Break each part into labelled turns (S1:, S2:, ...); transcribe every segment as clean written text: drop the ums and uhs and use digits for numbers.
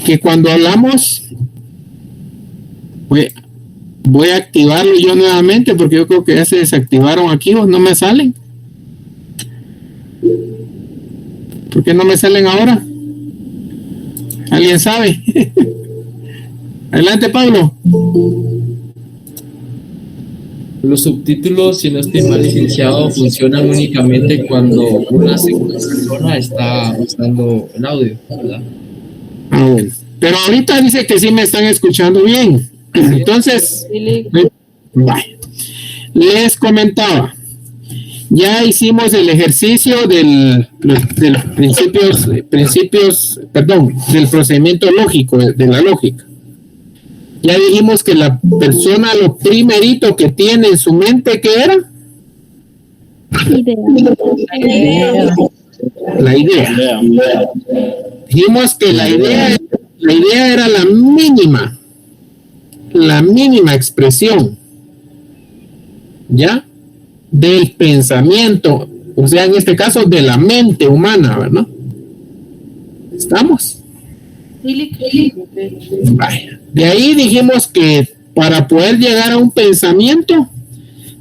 S1: que cuando hablamos, voy a activarlo yo nuevamente porque yo creo que ya se desactivaron aquí o no me salen. ¿Por qué no me salen ahora? ¿Alguien sabe? Adelante, Pablo.
S2: Los subtítulos, si no estoy mal, licenciado, funcionan únicamente cuando una segunda persona está usando el audio, ¿verdad?
S1: Ah, bueno. Pero ahorita dice que sí me están escuchando bien. Entonces, les comentaba, ya hicimos el ejercicio del procedimiento lógico, de la lógica. Ya dijimos que la persona, lo primerito que tiene en su mente, ¿qué era? La idea. Dijimos que la idea era la mínima expresión, ¿ya? Del pensamiento, o sea, en este caso, de la mente humana, ¿verdad? ¿Estamos? Vaya. De ahí dijimos que para poder llegar a un pensamiento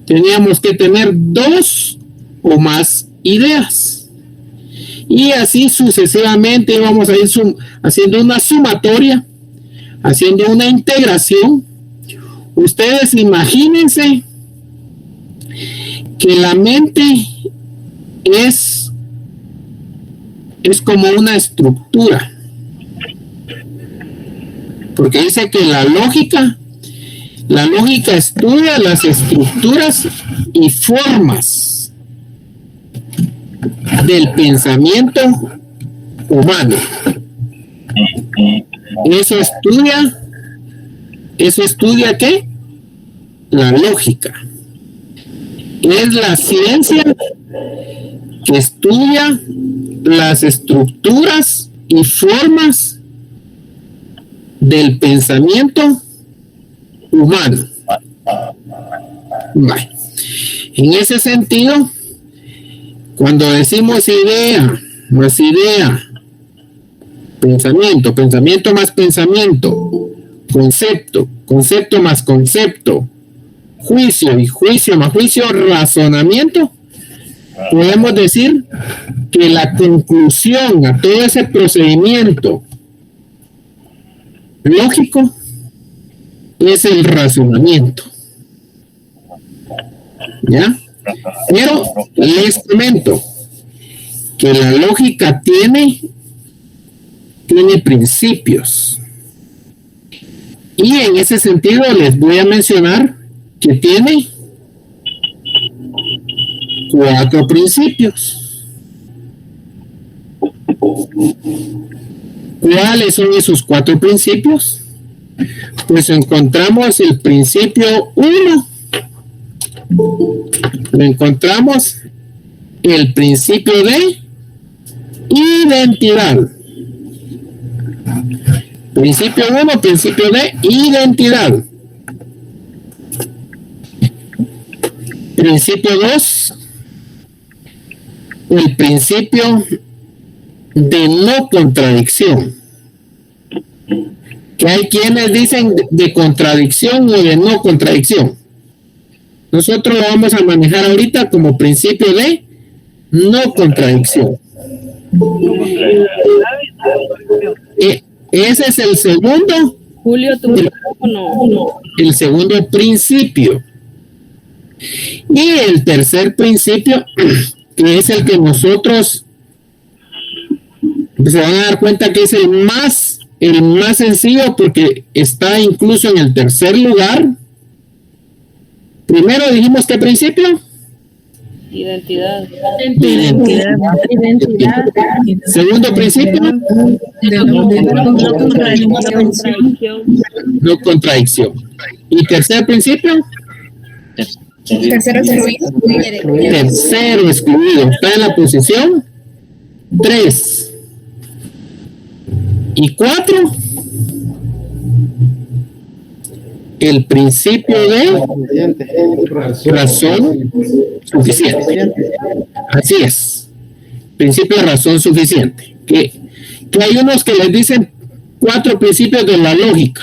S1: teníamos que tener 2 o más ideas, y así sucesivamente vamos a ir haciendo una sumatoria, haciendo una integración. Ustedes imagínense que la mente es como una estructura, porque dice que la lógica estudia las estructuras y formas del pensamiento humano. Eso estudia ¿qué? La lógica. Es la ciencia que estudia las estructuras y formas del pensamiento humano. Vale. En ese sentido, cuando decimos idea más idea, pensamiento más pensamiento, concepto más concepto, juicio y juicio más juicio, razonamiento, podemos decir que la conclusión a todo ese procedimiento lógico es el razonamiento. ¿Ya? Pero les comento que la lógica tiene principios, y en ese sentido les voy a mencionar que tiene 4 principios. ¿Cuáles son esos 4 principios? Pues encontramos el principio 1, lo encontramos el principio de identidad. Principio 1, principio de identidad. Principio 2, el principio de no contradicción. Que hay quienes dicen de contradicción o de no contradicción. Nosotros lo vamos a manejar ahorita como principio de no contradicción. Ese es el segundo.
S3: Julio, tu micrófono.
S1: El segundo principio. Y el tercer principio, que es el que nosotros se van a dar cuenta que es el más sencillo, porque está incluso en el tercer lugar. Primero dijimos, ¿qué principio?
S3: Identidad.
S1: Segundo principio, no contradicción. Y tercer principio, tercero excluido. Está en la posición 3. Y 4, el principio de razón suficiente. Así es, principio de razón suficiente. Que hay unos que les dicen 4 principios de la lógica.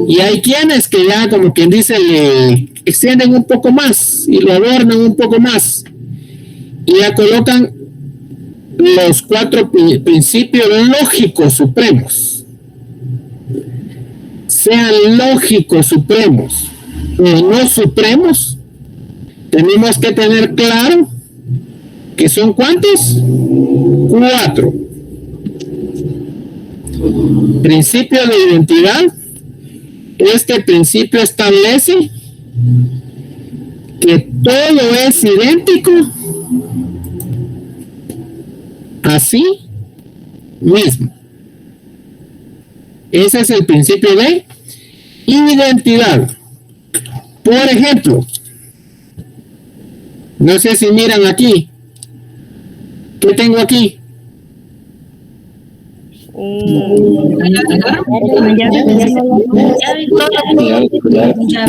S1: Y hay quienes que ya, como quien dice, le extienden un poco más y lo adornan un poco más. Y ya colocan los 4 principios lógicos supremos. Sean lógicos supremos o no supremos, tenemos que tener claro que son ¿cuántos? 4. Principio de identidad. Este principio establece que todo es idéntico a sí mismo. Ese es el principio de identidad. Por ejemplo, no sé si miran aquí. ¿Qué tengo aquí?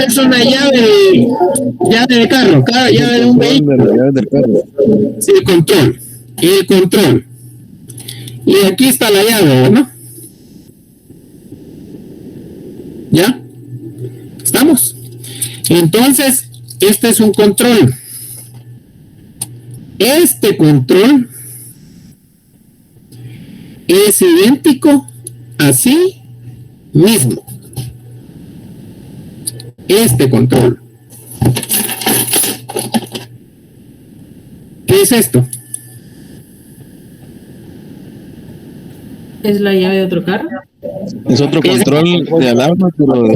S1: Es una llave de carro, llave de un vehículo. Sí, el control. Y aquí está la llave, ¿no? ¿Ya? ¿Estamos? Entonces, este es un control. Este control es idéntico a sí mismo. Este control. ¿Qué es esto?
S3: ¿Es la llave de otro carro?
S4: Es otro control de alarma, pero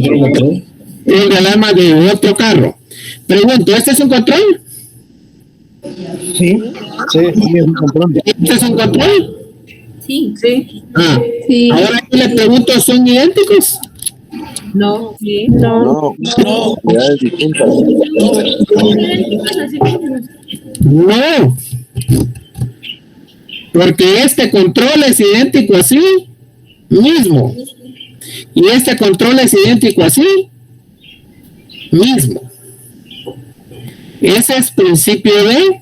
S1: Es de alarma de otro carro. Pregunto, ¿este es un control?
S4: sí, es un control.
S1: ¿Este es un control?
S3: Sí. Sí.
S1: Ah,
S3: Sí.
S1: ahora yo le pregunto, ¿son idénticos?
S3: No. Sí.
S4: No, unidades distintas.
S1: No. Porque este control es idéntico a sí mismo. Y este control es idéntico a sí mismo. Ese es principio de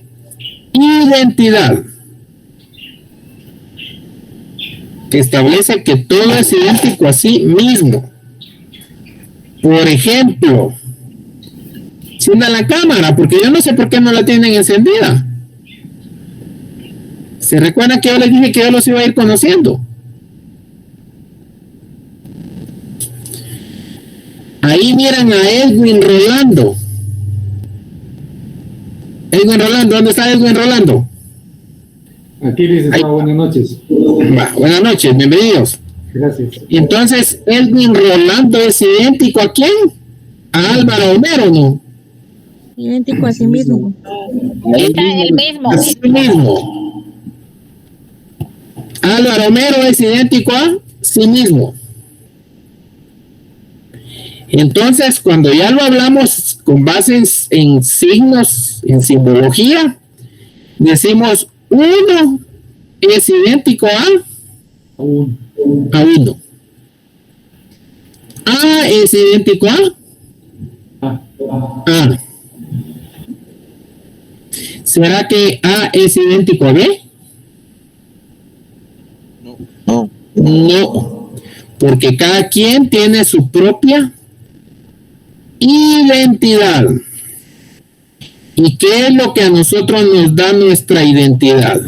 S1: identidad, que establece que todo es idéntico a sí mismo. Por ejemplo, encienda la cámara, porque yo no sé por qué no la tienen encendida. ¿Se recuerdan que yo les dije que yo los iba a ir conociendo? Ahí miran a Edwin Rolando. Edwin Rolando, ¿dónde está Edwin Rolando?
S5: Aquí, licenciado, buenas noches.
S1: Buenas noches, bienvenidos.
S5: Gracias.
S1: Y entonces, Edwin Rolando es idéntico ¿a quién? A Álvaro Homero, ¿no?
S6: Idéntico a sí mismo.
S1: El mismo. A sí mismo. Álvaro Homero es idéntico a sí mismo. Entonces, cuando ya lo hablamos con base en signos, en simbología, decimos 1 es idéntico a 1. A es idéntico a A. ¿Será que A es idéntico a B?
S4: No.
S1: No, porque cada quien tiene su propia identidad. ¿Y qué es lo que a nosotros nos da nuestra identidad?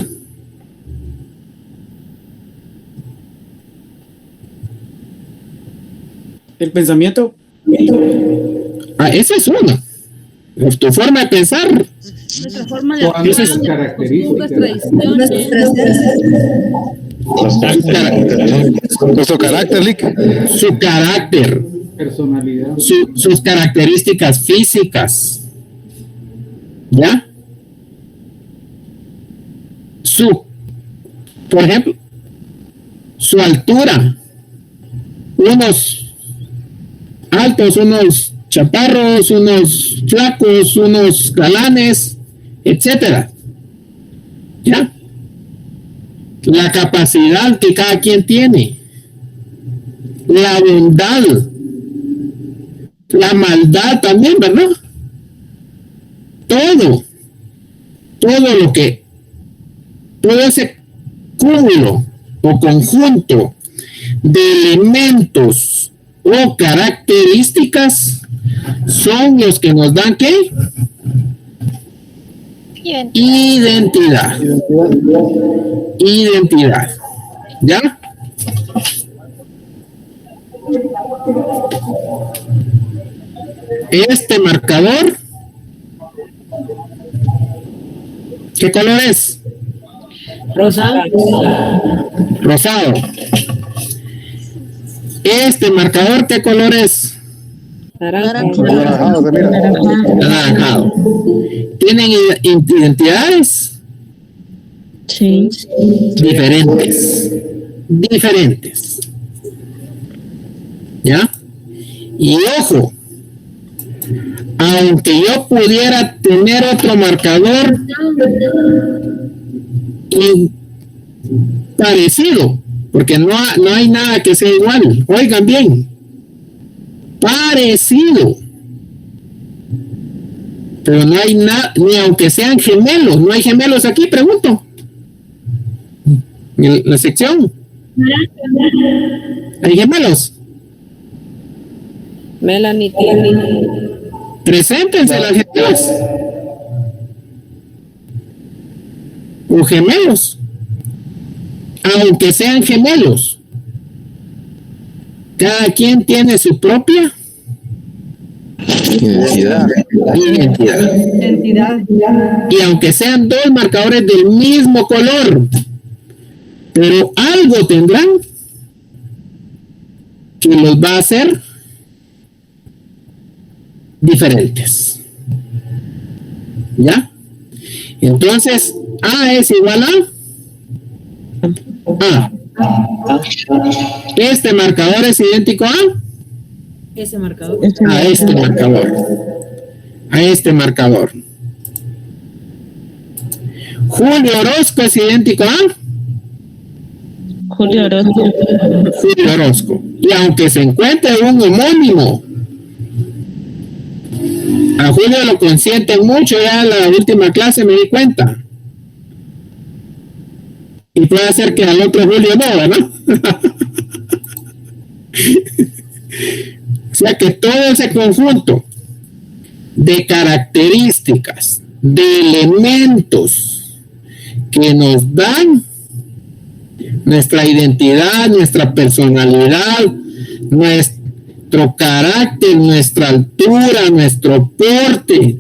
S7: El pensamiento.
S1: Esa es una. Tu forma de pensar.
S3: Nuestra forma de
S5: Todas nuestras características.
S4: Nuestro carácter, Lick.
S1: Su carácter.
S5: Personalidad.
S1: Sus características físicas. ¿Ya? Por ejemplo, su altura. Unos altos, unos chaparros, unos flacos, unos galanes, etcétera. ¿Ya? La capacidad que cada quien tiene. La bondad. La maldad también, ¿verdad? Todo ese cúmulo o conjunto de elementos o características son los que nos dan ¿qué? Identidad. Identidad. ¿Ya? Este marcador, ¿qué color es?
S3: Rosado.
S1: Rosado. Este marcador, ¿qué color es?
S4: Anaranjado, se mira.
S1: Anaranjado. ¿Tienen identidades?
S6: Sí.
S1: Diferentes. Diferentes. ¿Ya? Y ojo, aunque yo pudiera tener otro marcador parecido, porque no hay nada que sea igual. Oigan bien, parecido, pero no hay nada, ni aunque sean gemelos. No hay gemelos aquí, pregunto, en la sección. ¿Hay gemelos?
S3: Melanie.
S1: Preséntense las gemelas. O gemelos. Aunque sean gemelos. Cada quien tiene su propia
S4: Identidad.
S1: identidad. Y aunque sean dos marcadores del mismo color, pero algo tendrán que los va a hacer diferentes. ¿Ya? Entonces, A es igual a este marcador es idéntico a
S3: Ese marcador.
S1: a este marcador. A este marcador. Julio Orozco es idéntico a
S6: Julio Orozco.
S1: Julio Orozco. Y aunque se encuentre un homónimo, a Julio lo consienten mucho. Ya en la última clase me di cuenta. Y puede ser que al otro Julio no, ¿verdad? O sea que todo ese conjunto de características, de elementos que nos dan nuestra identidad, nuestra personalidad, nuestro carácter, nuestra altura, nuestro porte,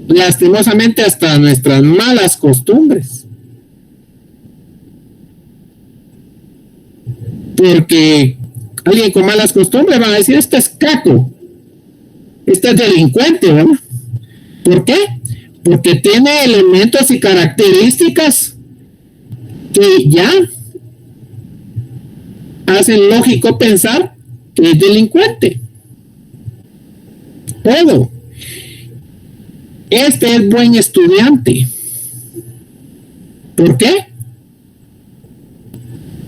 S1: lastimosamente hasta nuestras malas costumbres. Porque alguien con malas costumbres va a decir, este es caco, este es delincuente, ¿verdad? ¿Por qué? Porque tiene elementos y características que ya hacen lógico pensar que es delincuente. Todo. Este es buen estudiante. ¿Por qué?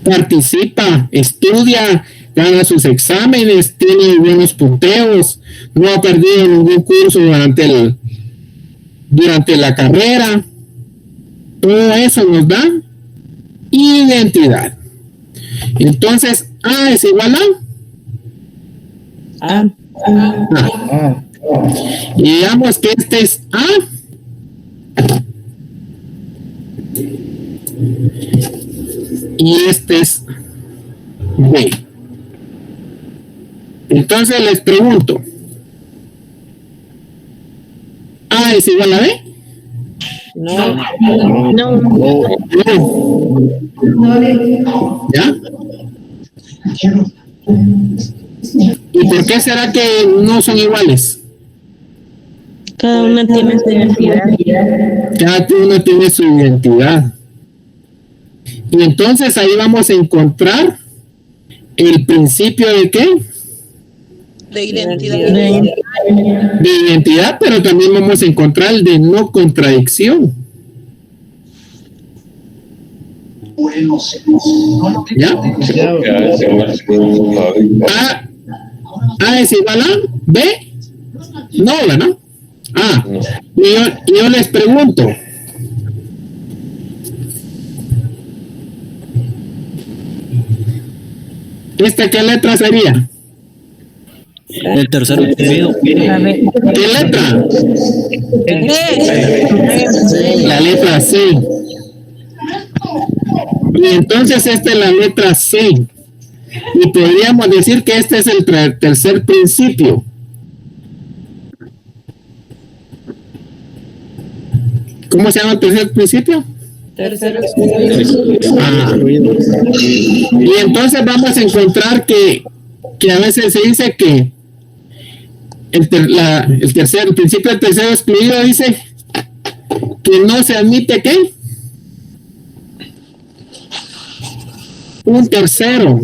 S1: Participa, estudia, gana sus exámenes, tiene buenos punteos, no ha perdido ningún curso durante la carrera. Todo eso nos da identidad. Entonces, A es igual a A. Y digamos que este es A. Y este es B. Entonces les pregunto, ¿A es igual a B?
S3: No.
S1: ¿Ya? ¿Y por qué será que no son iguales?
S6: Cada una tiene su identidad.
S1: Cada uno tiene su identidad. Y entonces ahí vamos a encontrar el principio de ¿qué?
S7: De identidad.
S1: De identidad, pero también vamos a encontrar el de no contradicción. ¿Ya? A es igual a B. No, ¿verdad? Y yo les pregunto, ¿Qué letra sería?
S8: El tercero oprimido.
S1: ¿Qué letra? La letra C. Y entonces esta es la letra C. Y podríamos decir que este es el tercer principio. ¿Cómo se llama el tercer principio? Ah. Y entonces vamos a encontrar que a veces se dice que el principio del tercero excluido dice que no se admite ¿qué? Un tercero,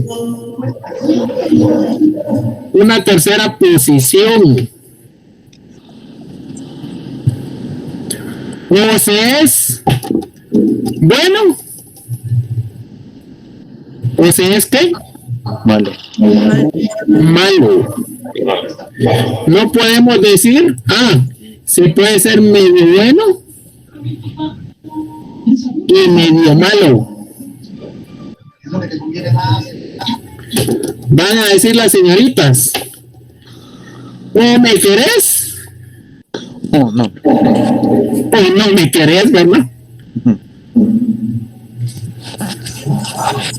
S1: una tercera posición, o se es bueno o se es ¿qué? Malo. No podemos decir, se puede ser medio bueno y medio malo. Van a decir las señoritas, ¿o me querés?
S4: Oh, no.
S1: ¿O no me querés, verdad?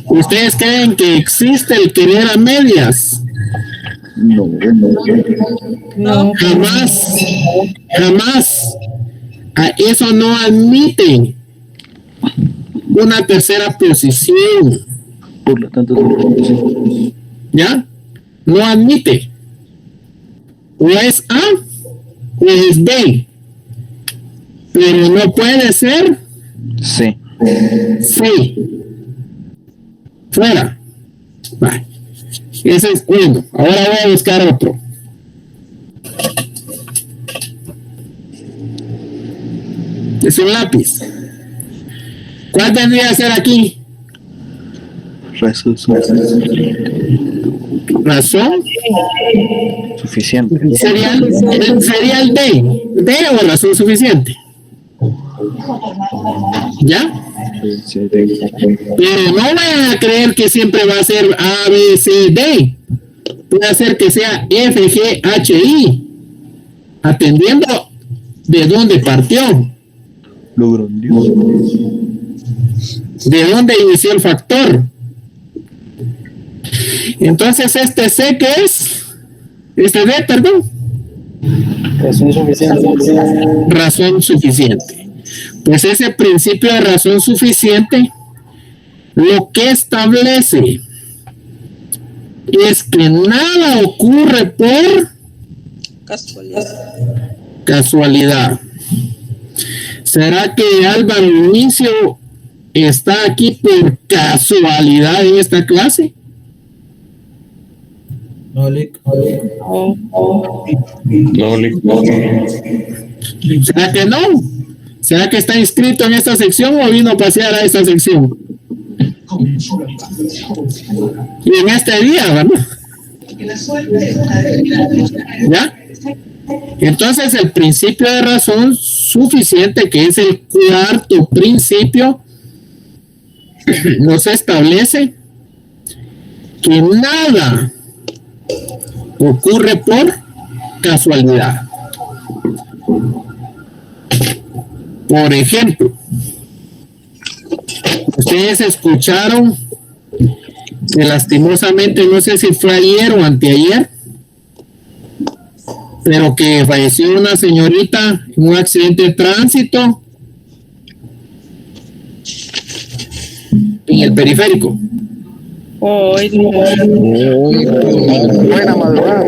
S1: ¿Ustedes creen que existe el querer a medias?
S4: No.
S1: Jamás. Eso no admite una tercera posición.
S4: Por lo tanto,
S1: ¿Ya? No admite. O es A o es B. Pero no puede ser
S4: sí.
S1: C. Fuera. Vale. Ese es uno. Ahora voy a buscar otro. Es un lápiz. ¿Cuál tendría que ser aquí?
S4: Razón suficiente.
S1: Sería el D. D o razón suficiente. ¿Ya? Pero no van a creer que siempre va a ser A, B, C, D. Puede ser que sea F, G, H, I. Atendiendo de dónde partió.
S4: Lo grandioso.
S1: ¿De dónde inició el factor? Entonces, este C, ¿qué es? Este D, perdón. Razón suficiente. Pues ese principio de razón suficiente lo que establece es que nada ocurre por casualidad. ¿Será que Álvaro Inicio está aquí por casualidad en esta clase?
S2: No, Lick.
S1: ¿Será que no? ¿Será que está inscrito en esta sección o vino a pasear a esta sección? Y en este día, ¿verdad? ¿Ya? Entonces el principio de razón suficiente, que es el cuarto principio, nos establece que nada ocurre por casualidad. Por ejemplo, ustedes escucharon que lastimosamente, no sé si fue ayer o anteayer, pero que falleció una señorita en un accidente de tránsito en el periférico.
S4: Buena madrugada,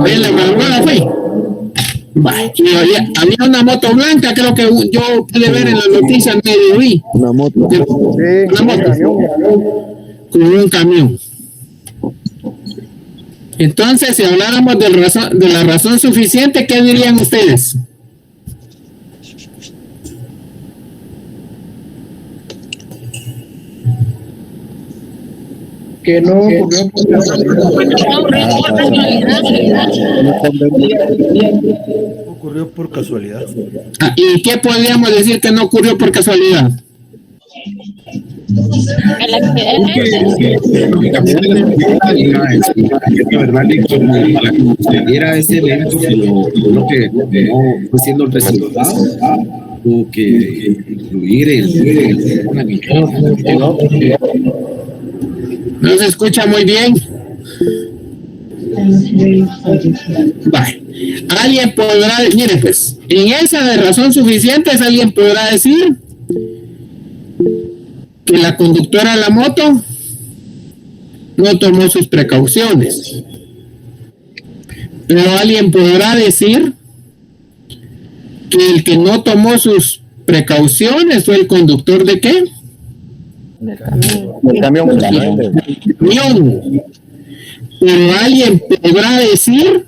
S1: En la madrugada fue. Había una moto blanca, creo que yo pude ver en las noticias, medio vi.
S4: Una moto.
S1: Una moto. Con un camión. Entonces, si habláramos de la razón suficiente, ¿qué dirían ustedes?
S5: Que no ocurrió por
S9: Ocurrió por casualidad.
S1: ¿Y qué podríamos decir que no ocurrió por casualidad?
S10: El accidente.
S11: Era ese evento lo que fue siendo el resultado. Tuvo que incluir
S1: no se escucha muy bien. Vale. Alguien podrá, mire pues, en esa de razón suficiente, alguien podrá decir que la conductora de la moto no tomó sus precauciones. Pero alguien podrá decir que el que no tomó sus precauciones fue el conductor de ¿qué?
S4: El camión.
S1: Pero alguien podrá decir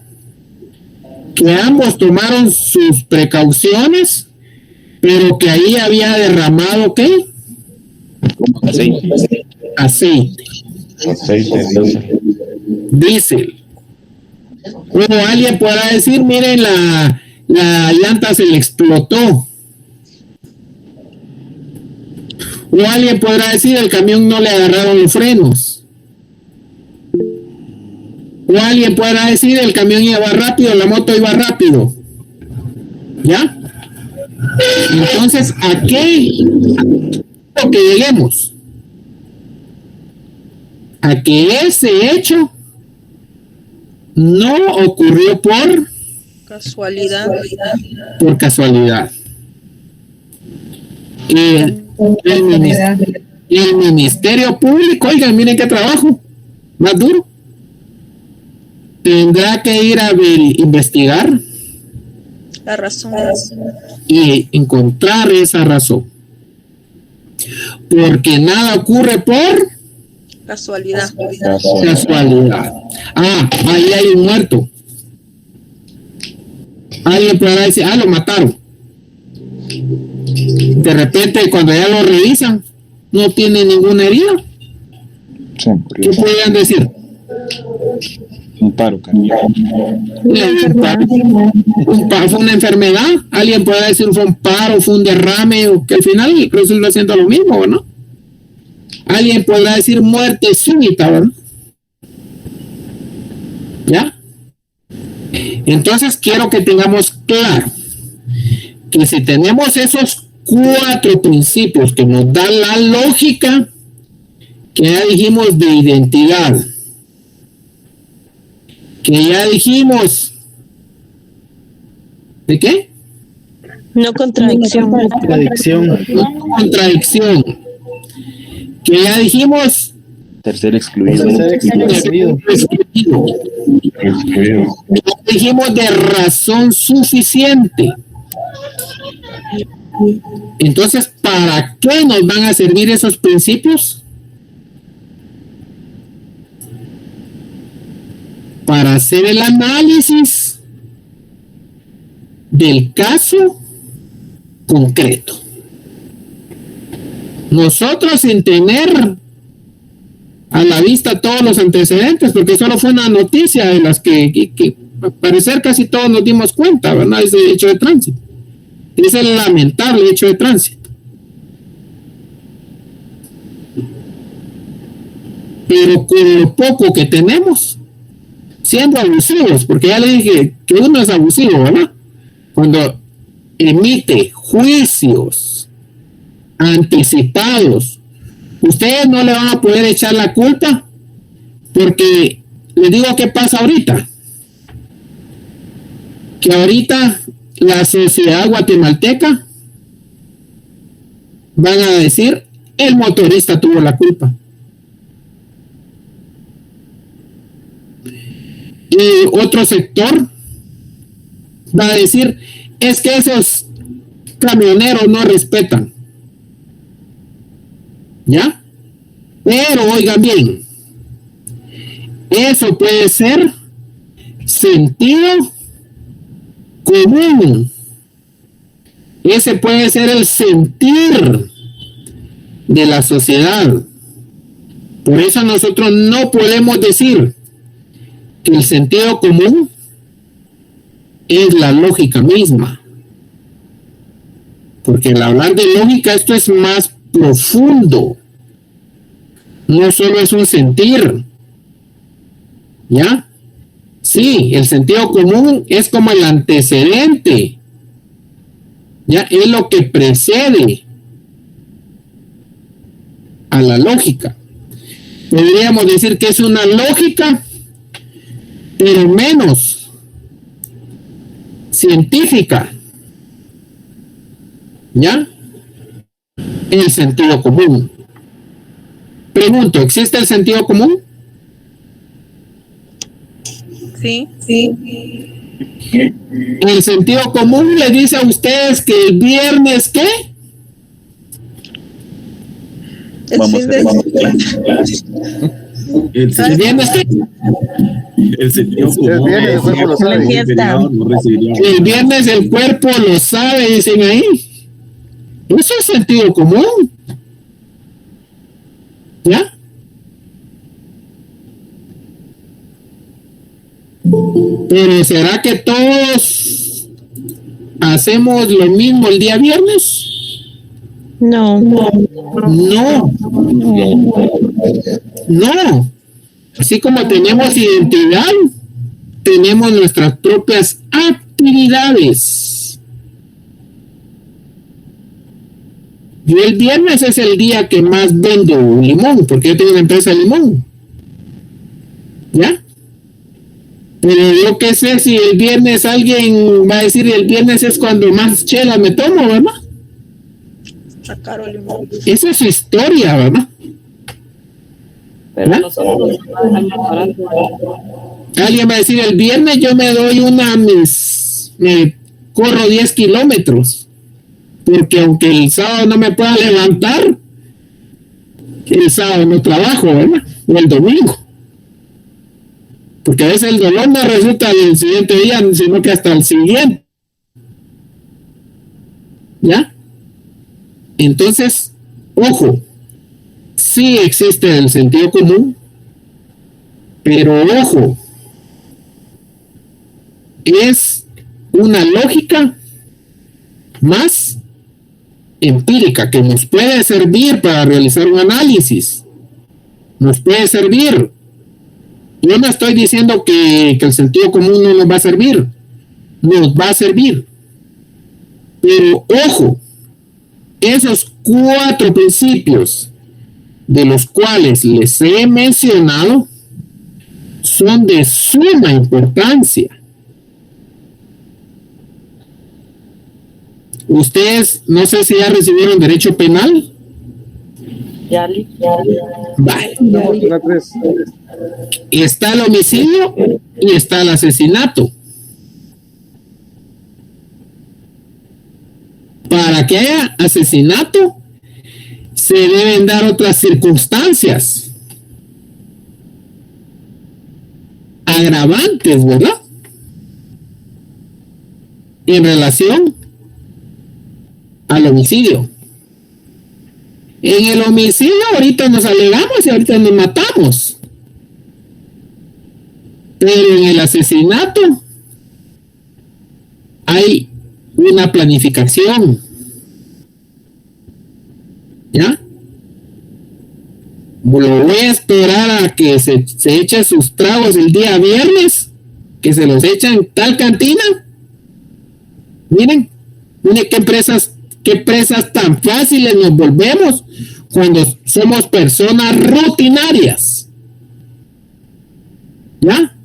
S1: que ambos tomaron sus precauciones, pero que ahí había derramado ¿qué? Aceite. Diésel. O alguien podrá decir, miren, la llanta se le explotó. O alguien podrá decir, el camión no le agarraron los frenos. O alguien podrá decir, el camión iba rápido, la moto iba rápido. ¿Ya? Entonces, ¿a qué? A que lleguemos a que ese hecho no ocurrió por
S7: casualidad.
S1: Por casualidad. El Ministerio Público, oigan, miren qué trabajo más duro. Tendrá que ir a investigar
S7: La razón.
S1: y encontrar esa razón. Porque nada ocurre por
S7: Casualidad.
S1: casualidad. Ahí hay un muerto. Alguien podrá decir, lo mataron. De repente, cuando ya lo revisan, no tiene ninguna herida. ¿Qué podrían decir?
S4: Un paro cardíaco.
S1: Fue una enfermedad. Alguien puede decir fue un paro, fue un derrame, o que al final resulta siendo lo mismo, ¿no? Alguien podrá decir muerte súbita, ¿verdad? ¿Ya? Entonces quiero que tengamos claro que si tenemos esos 4 principios que nos dan la lógica, que ya dijimos de identidad, que ya dijimos ¿de qué?
S6: No contradicción.
S1: No contradicción, que ya dijimos
S4: Tercer excluido.
S1: Dijimos de razón suficiente. Entonces, ¿para qué nos van a servir esos principios? Para hacer el análisis del caso concreto. Nosotros, sin tener a la vista todos los antecedentes, porque solo fue una noticia de las que al parecer casi todos nos dimos cuenta, ¿verdad? Ese hecho de tránsito. Es el lamentable hecho de tránsito. Pero con lo poco que tenemos, siendo abusivos, porque ya le dije que uno es abusivo, ¿verdad? Cuando emite juicios anticipados, ustedes no le van a poder echar la culpa, porque les digo qué pasa ahorita. Que ahorita la sociedad guatemalteca van a decir el motorista tuvo la culpa. Y otro sector va a decir es que esos camioneros no respetan. ¿Ya? Pero oigan bien, eso puede ser sentido común. Ese puede ser el sentir de la sociedad. Por eso nosotros no podemos decir que el sentido común es la lógica misma. Porque al hablar de lógica, esto es más profundo. No solo es un sentir. ¿Ya? Sí, el sentido común es como el antecedente. ¿Ya? Es lo que precede a la lógica. Podríamos decir que es una lógica, pero menos científica. ¿Ya? El sentido común. Pregunto, ¿existe el sentido común?
S7: Sí.
S1: El sentido común le dice a ustedes que el viernes, ¿qué?
S4: Vamos a ver.
S1: ¿El viernes qué?
S11: El sentido común.
S6: el cuerpo lo sabe.
S1: El viernes el cuerpo lo sabe, dicen ahí. Eso es sentido común. ¿Ya? Pero ¿será que todos hacemos lo mismo el día viernes?
S6: No.
S1: No. Así como tenemos identidad, tenemos nuestras propias actividades. Yo el viernes es el día que más vendo limón, porque yo tengo una empresa de limón. ¿Ya? Pero yo qué sé si el viernes alguien va a decir el viernes es cuando más chela me tomo, ¿verdad?
S7: Sacar el limón.
S1: Esa es su historia, ¿verdad?
S3: Pero nosotros
S1: Alguien va a decir el viernes yo me doy me corro 10 kilómetros. Porque aunque el sábado no me pueda levantar, el sábado no trabajo, ¿verdad? O el domingo. Porque a veces el dolor no resulta el siguiente día, sino que hasta el siguiente. ¿Ya? Entonces, ojo, sí existe el sentido común, pero ojo, es una lógica más empírica que nos puede servir para realizar un análisis. Nos puede servir. Yo no estoy diciendo que el sentido común no nos va a servir. Nos va a servir. Pero ojo, esos 4 principios de los cuales les he mencionado son de suma importancia. Ustedes, no sé si ya recibieron derecho penal. Vale. Está el homicidio y está el asesinato. Para que haya asesinato, se deben dar otras circunstancias agravantes, ¿verdad? En relación al homicidio. En el homicidio ahorita nos alegamos y ahorita nos matamos. Pero en el asesinato hay una planificación. ¿Ya? Lo voy a esperar a que se eche sus tragos el día viernes, que se los echan en tal cantina. Miren qué presas tan fáciles nos volvemos cuando somos personas rutinarias. ¿Ya?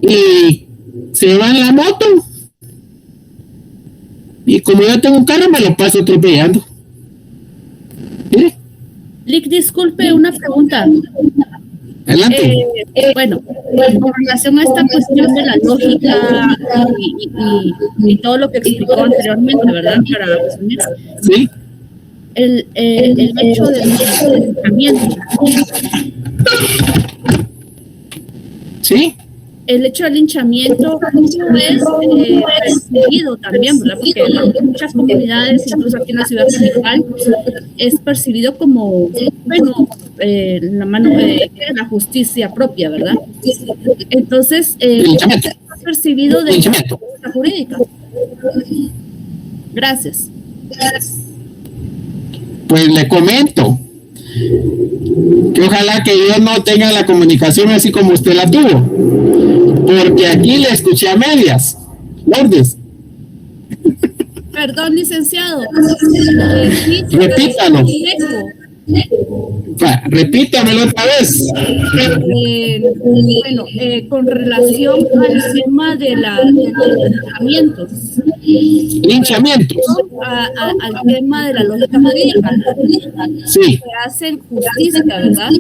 S1: Y se va en la moto. Y como yo tengo un carro, me lo paso atropellando. Mire.
S10: Lick, disculpe, una pregunta.
S1: Adelante.
S10: Bueno, con relación a esta cuestión de la lógica y todo lo que explicó anteriormente, ¿verdad? Para resumir.
S1: Sí.
S10: El hecho del linchamiento.
S1: Sí.
S10: El hecho del linchamiento es perseguido también, ¿verdad? Porque en muchas comunidades, incluso aquí en la ciudad principal, es percibido como, bueno, la mano de la justicia propia, ¿verdad? Entonces, es percibido de la jurídica. Gracias.
S1: Pues le comento, Que ojalá que yo no tenga la comunicación así como usted la tuvo, porque aquí le escuché a medias. Lourdes,
S10: Perdón, licenciado.
S1: repítalo. Repítamelo otra vez.
S10: Bueno, con relación al tema de los linchamientos, al tema de la lógica jurídica,
S1: sí,
S10: que hacen justicia, ¿verdad?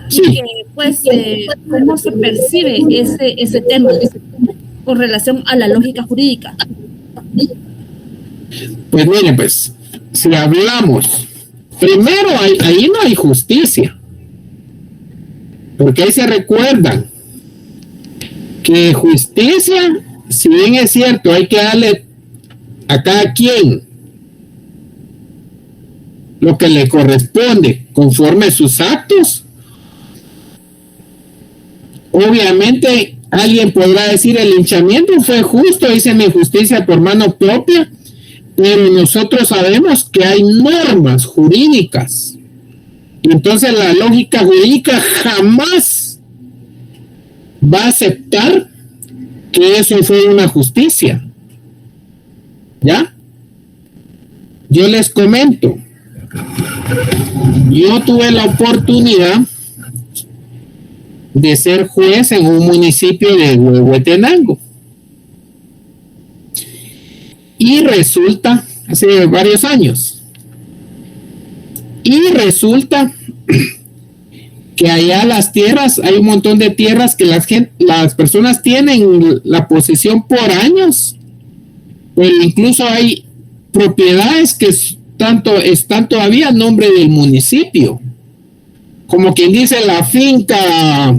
S1: Sí.
S10: Y que, pues, ¿cómo se percibe ese tema con relación a la lógica jurídica?
S1: Pues miren, pues, si hablamos, primero ahí no hay justicia, porque ahí se recuerdan que justicia, si bien es cierto, hay que darle a cada quien lo que le corresponde conforme a sus actos. Obviamente alguien podrá decir el linchamiento fue justo, hice mi justicia por mano propia, pero nosotros sabemos que hay normas jurídicas. Entonces la lógica jurídica jamás va a aceptar que eso fue una justicia. ¿Ya? Yo les comento. Yo tuve la oportunidad de ser juez en un municipio de Huehuetenango. Y resulta, hace varios años, y resulta que allá las tierras, hay un montón de tierras que las personas tienen la posesión por años, pero incluso hay propiedades que están todavía a nombre del municipio, como quien dice la finca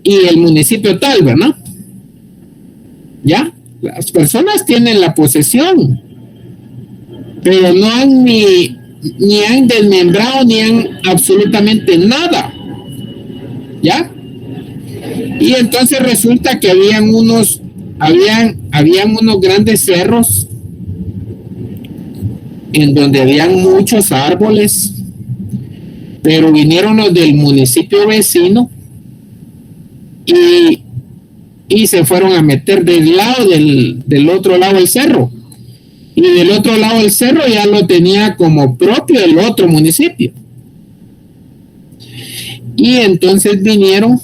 S1: y el municipio tal, ¿verdad? ¿Ya? Las personas tienen la posesión, pero no han ni han desmembrado ni han absolutamente nada. ¿Ya? Y entonces resulta que habían unos grandes cerros en donde habían muchos árboles, pero vinieron los del municipio vecino y se fueron a meter del lado del otro lado del cerro, y del otro lado del cerro ya lo tenía como propio el otro municipio. Y entonces vinieron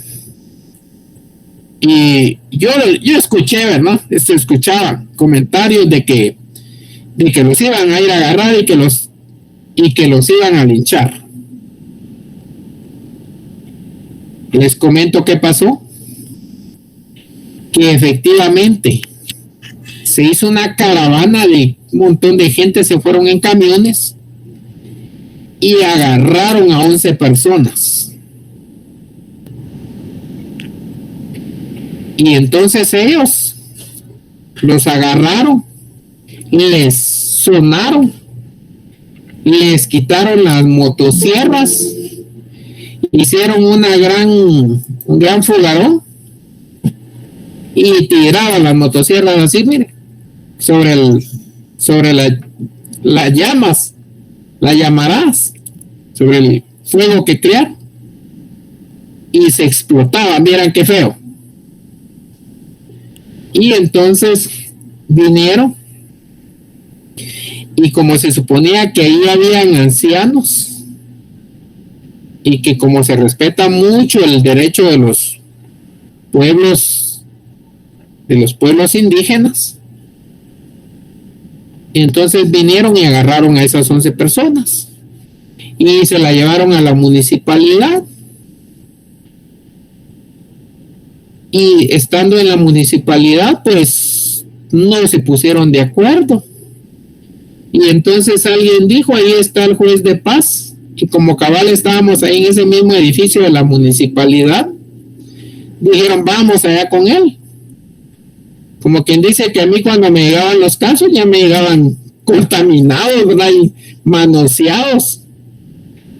S1: y yo escuché, ¿verdad? Escuchaba comentarios de que los iban a ir a agarrar y que los iban a linchar. Les comento qué pasó. Que efectivamente se hizo una caravana de un montón de gente, se fueron en camiones y agarraron a 11 personas. Y entonces ellos los agarraron, les sonaron, les quitaron las motosierras, hicieron un gran fogarón y tiraban las motosierras así, mire, sobre las llamas, las llamarás, sobre el fuego que crearon, y se explotaban, miren qué feo. Y entonces vinieron, y como se suponía que ahí habían ancianos, y que como se respeta mucho el derecho de los pueblos indígenas, entonces vinieron y agarraron a esas 11 personas y se la llevaron a la municipalidad. Y estando en la municipalidad, pues no se pusieron de acuerdo. Y entonces alguien dijo, ahí está el juez de paz. Y como cabal estábamos ahí en ese mismo edificio de la municipalidad, dijeron, vamos allá con él. Como quien dice que a mí cuando me llegaban los casos, ya me llegaban contaminados, ¿verdad? Y manoseados.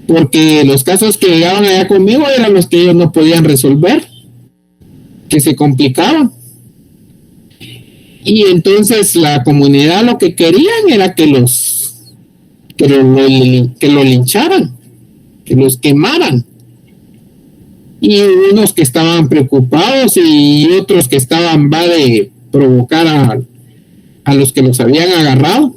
S1: Porque los casos que llegaban allá conmigo eran los que ellos no podían resolver, que se complicaban. Y entonces la comunidad lo que querían era que lo lincharan, los quemaran. Y unos que estaban preocupados y otros que estaban de provocar a los que los habían agarrado.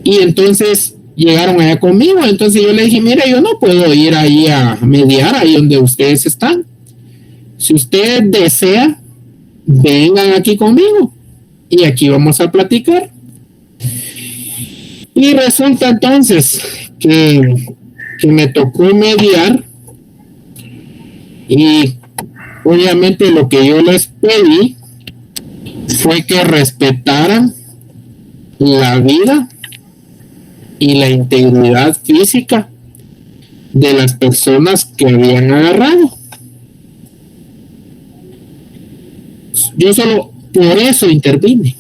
S1: Y entonces llegaron allá conmigo. Entonces yo le dije, mira, yo no puedo ir ahí a mediar ahí donde ustedes están. Si usted desea, vengan aquí conmigo y aquí vamos a platicar. Y resulta entonces que me tocó mediar, y obviamente lo que yo les pedí fue que respetaran la vida y la integridad física de las personas que habían agarrado. Yo solo por eso intervine,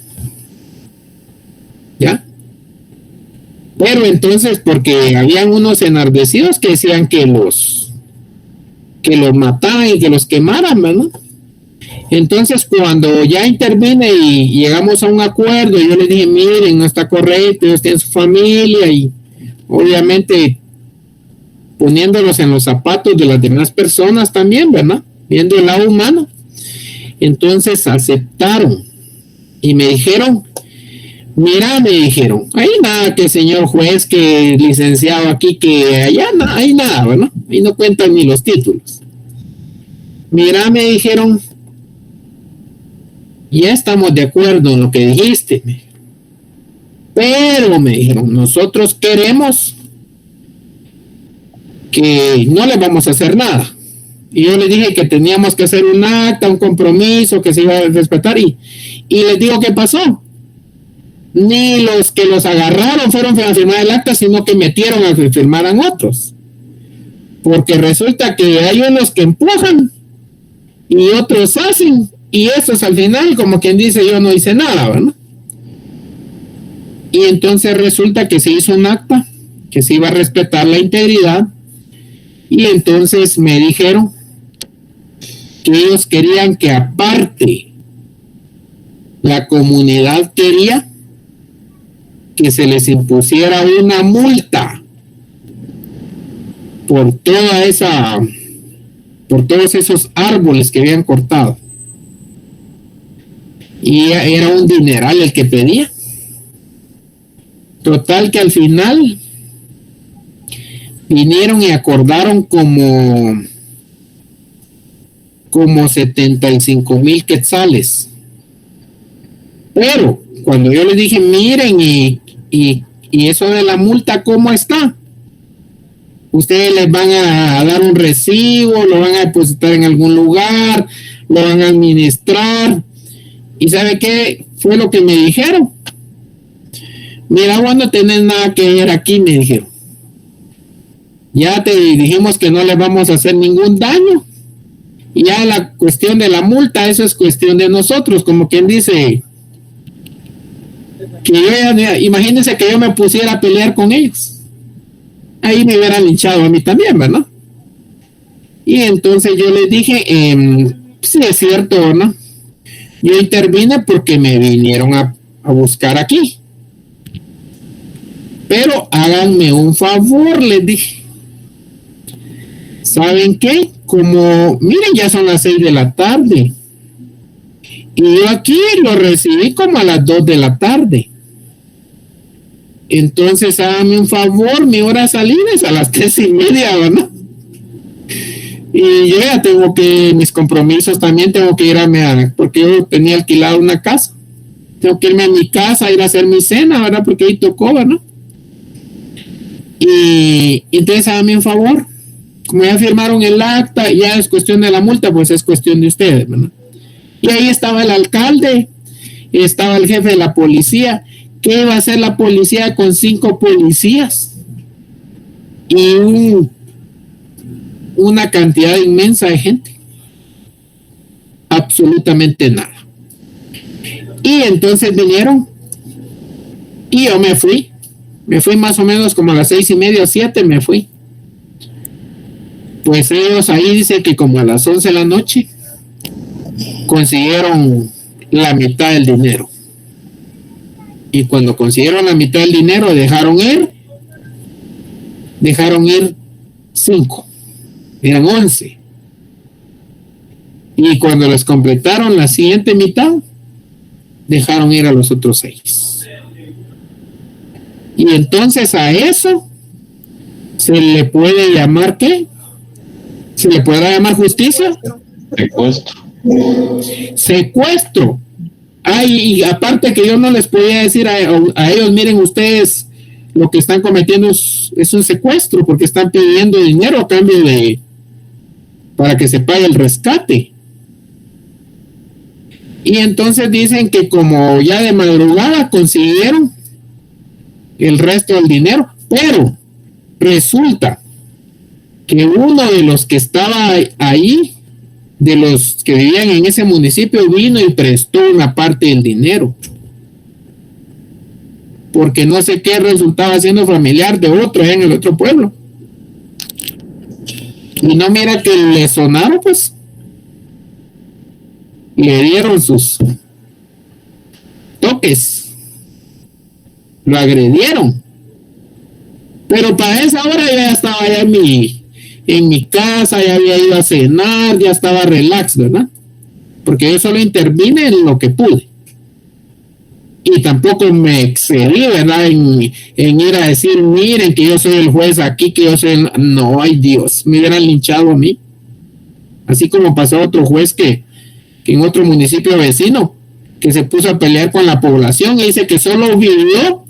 S1: ¿ya? Pero entonces, porque habían unos enardecidos que decían que los mataran y que los quemaran, ¿no? Entonces, cuando ya intervine y llegamos a un acuerdo, yo les dije, miren, no está correcto, ellos tienen su familia, y obviamente poniéndolos en los zapatos de las demás personas también, ¿verdad? Viendo el lado humano. Entonces aceptaron y me dijeron, mira, me dijeron, hay nada que señor juez, que licenciado aquí, que allá no hay nada, ¿verdad? Y no cuentan ni los títulos. Mira, me dijeron, ya estamos de acuerdo en lo que dijiste, pero me dijeron, nosotros queremos que no le vamos a hacer nada. Y yo les dije que teníamos que hacer un acta, un compromiso, que se iba a respetar, y les digo qué pasó. Ni los que los agarraron fueron a firmar el acta, sino que metieron a que firmaran otros. Porque resulta que hay unos que empujan y otros hacen, y eso es al final como quien dice, yo no hice nada, ¿verdad? Y entonces resulta que se hizo un acta, que se iba a respetar la integridad, y entonces me dijeron que ellos querían que aparte la comunidad quería que se les impusiera una multa por todos esos árboles que habían cortado, y era un dineral el que pedía. Total que al final vinieron y acordaron como 75,000 quetzales. Pero cuando yo les dije, miren, y eso de la multa, ¿cómo está? Ustedes les van a dar un recibo, lo van a depositar en algún lugar, lo van a administrar. ¿Y sabe qué fue lo que me dijeron? Mira, vos no tenés nada que ver aquí, me dijeron. Ya te dijimos que no le vamos a hacer ningún daño. Y ya la cuestión de la multa, eso es cuestión de nosotros, como quien dice, que yo imagínense que yo me pusiera a pelear con ellos. Ahí me hubieran linchado a mí también, ¿verdad? Y entonces yo les dije, sí es cierto, ¿no? Yo intervine porque me vinieron a buscar aquí. Pero háganme un favor, les dije. ¿Saben qué? Como, miren, ya son las 6 de la tarde. Y yo aquí lo recibí como a las 2 de la tarde. Entonces, háganme un favor, mi hora de salida es a las 3:30, ¿verdad? Y yo ya tengo mis compromisos también, tengo que irme porque yo tenía alquilado una casa. Tengo que irme a mi casa, ir a hacer mi cena, ¿verdad? Porque ahí tocó, ¿verdad? Y entonces háganme un favor. Como ya firmaron el acta, ya es cuestión de la multa, pues es cuestión de ustedes, ¿verdad? Y ahí estaba el alcalde, estaba el jefe de la policía. ¿Qué iba a hacer la policía con 5 policías? Y una cantidad inmensa de gente. Absolutamente nada. Y entonces vinieron y yo me fui más o menos como a las 6:30 o 7 me fui. Pues ellos ahí dicen que como a las 11 de la noche consiguieron la mitad del dinero. Y cuando consiguieron la mitad del dinero dejaron ir dejaron ir 5, eran 11. Y cuando les completaron la siguiente mitad, dejaron ir a los otros 6. Y entonces a eso se le puede llamar ¿qué? ¿Se le podrá llamar justicia? Secuestro. Y aparte que yo no les podía decir a ellos, miren ustedes, lo que están cometiendo es un secuestro, porque están pidiendo dinero a cambio para que se pague el rescate. Y entonces dicen que como ya de madrugada consiguieron el resto del dinero, pero resulta que uno de los que estaba ahí, de los que vivían en ese municipio, vino y prestó una parte del dinero, porque no sé qué resultaba siendo familiar de otro en el otro pueblo. Y no mira que le sonaron, pues le dieron sus toques, lo agredieron. Pero para esa hora ya estaba allá en mi casa, ya había ido a cenar, ya estaba relax, ¿verdad? Porque yo solo intervine en lo que pude. Y tampoco me excedí, ¿verdad? En ir a decir, miren que yo soy el juez aquí, que yo soy el... No, ay Dios, me hubieran linchado a mí. Así como pasó otro juez que en otro municipio vecino, que se puso a pelear con la población y dice que solo vivió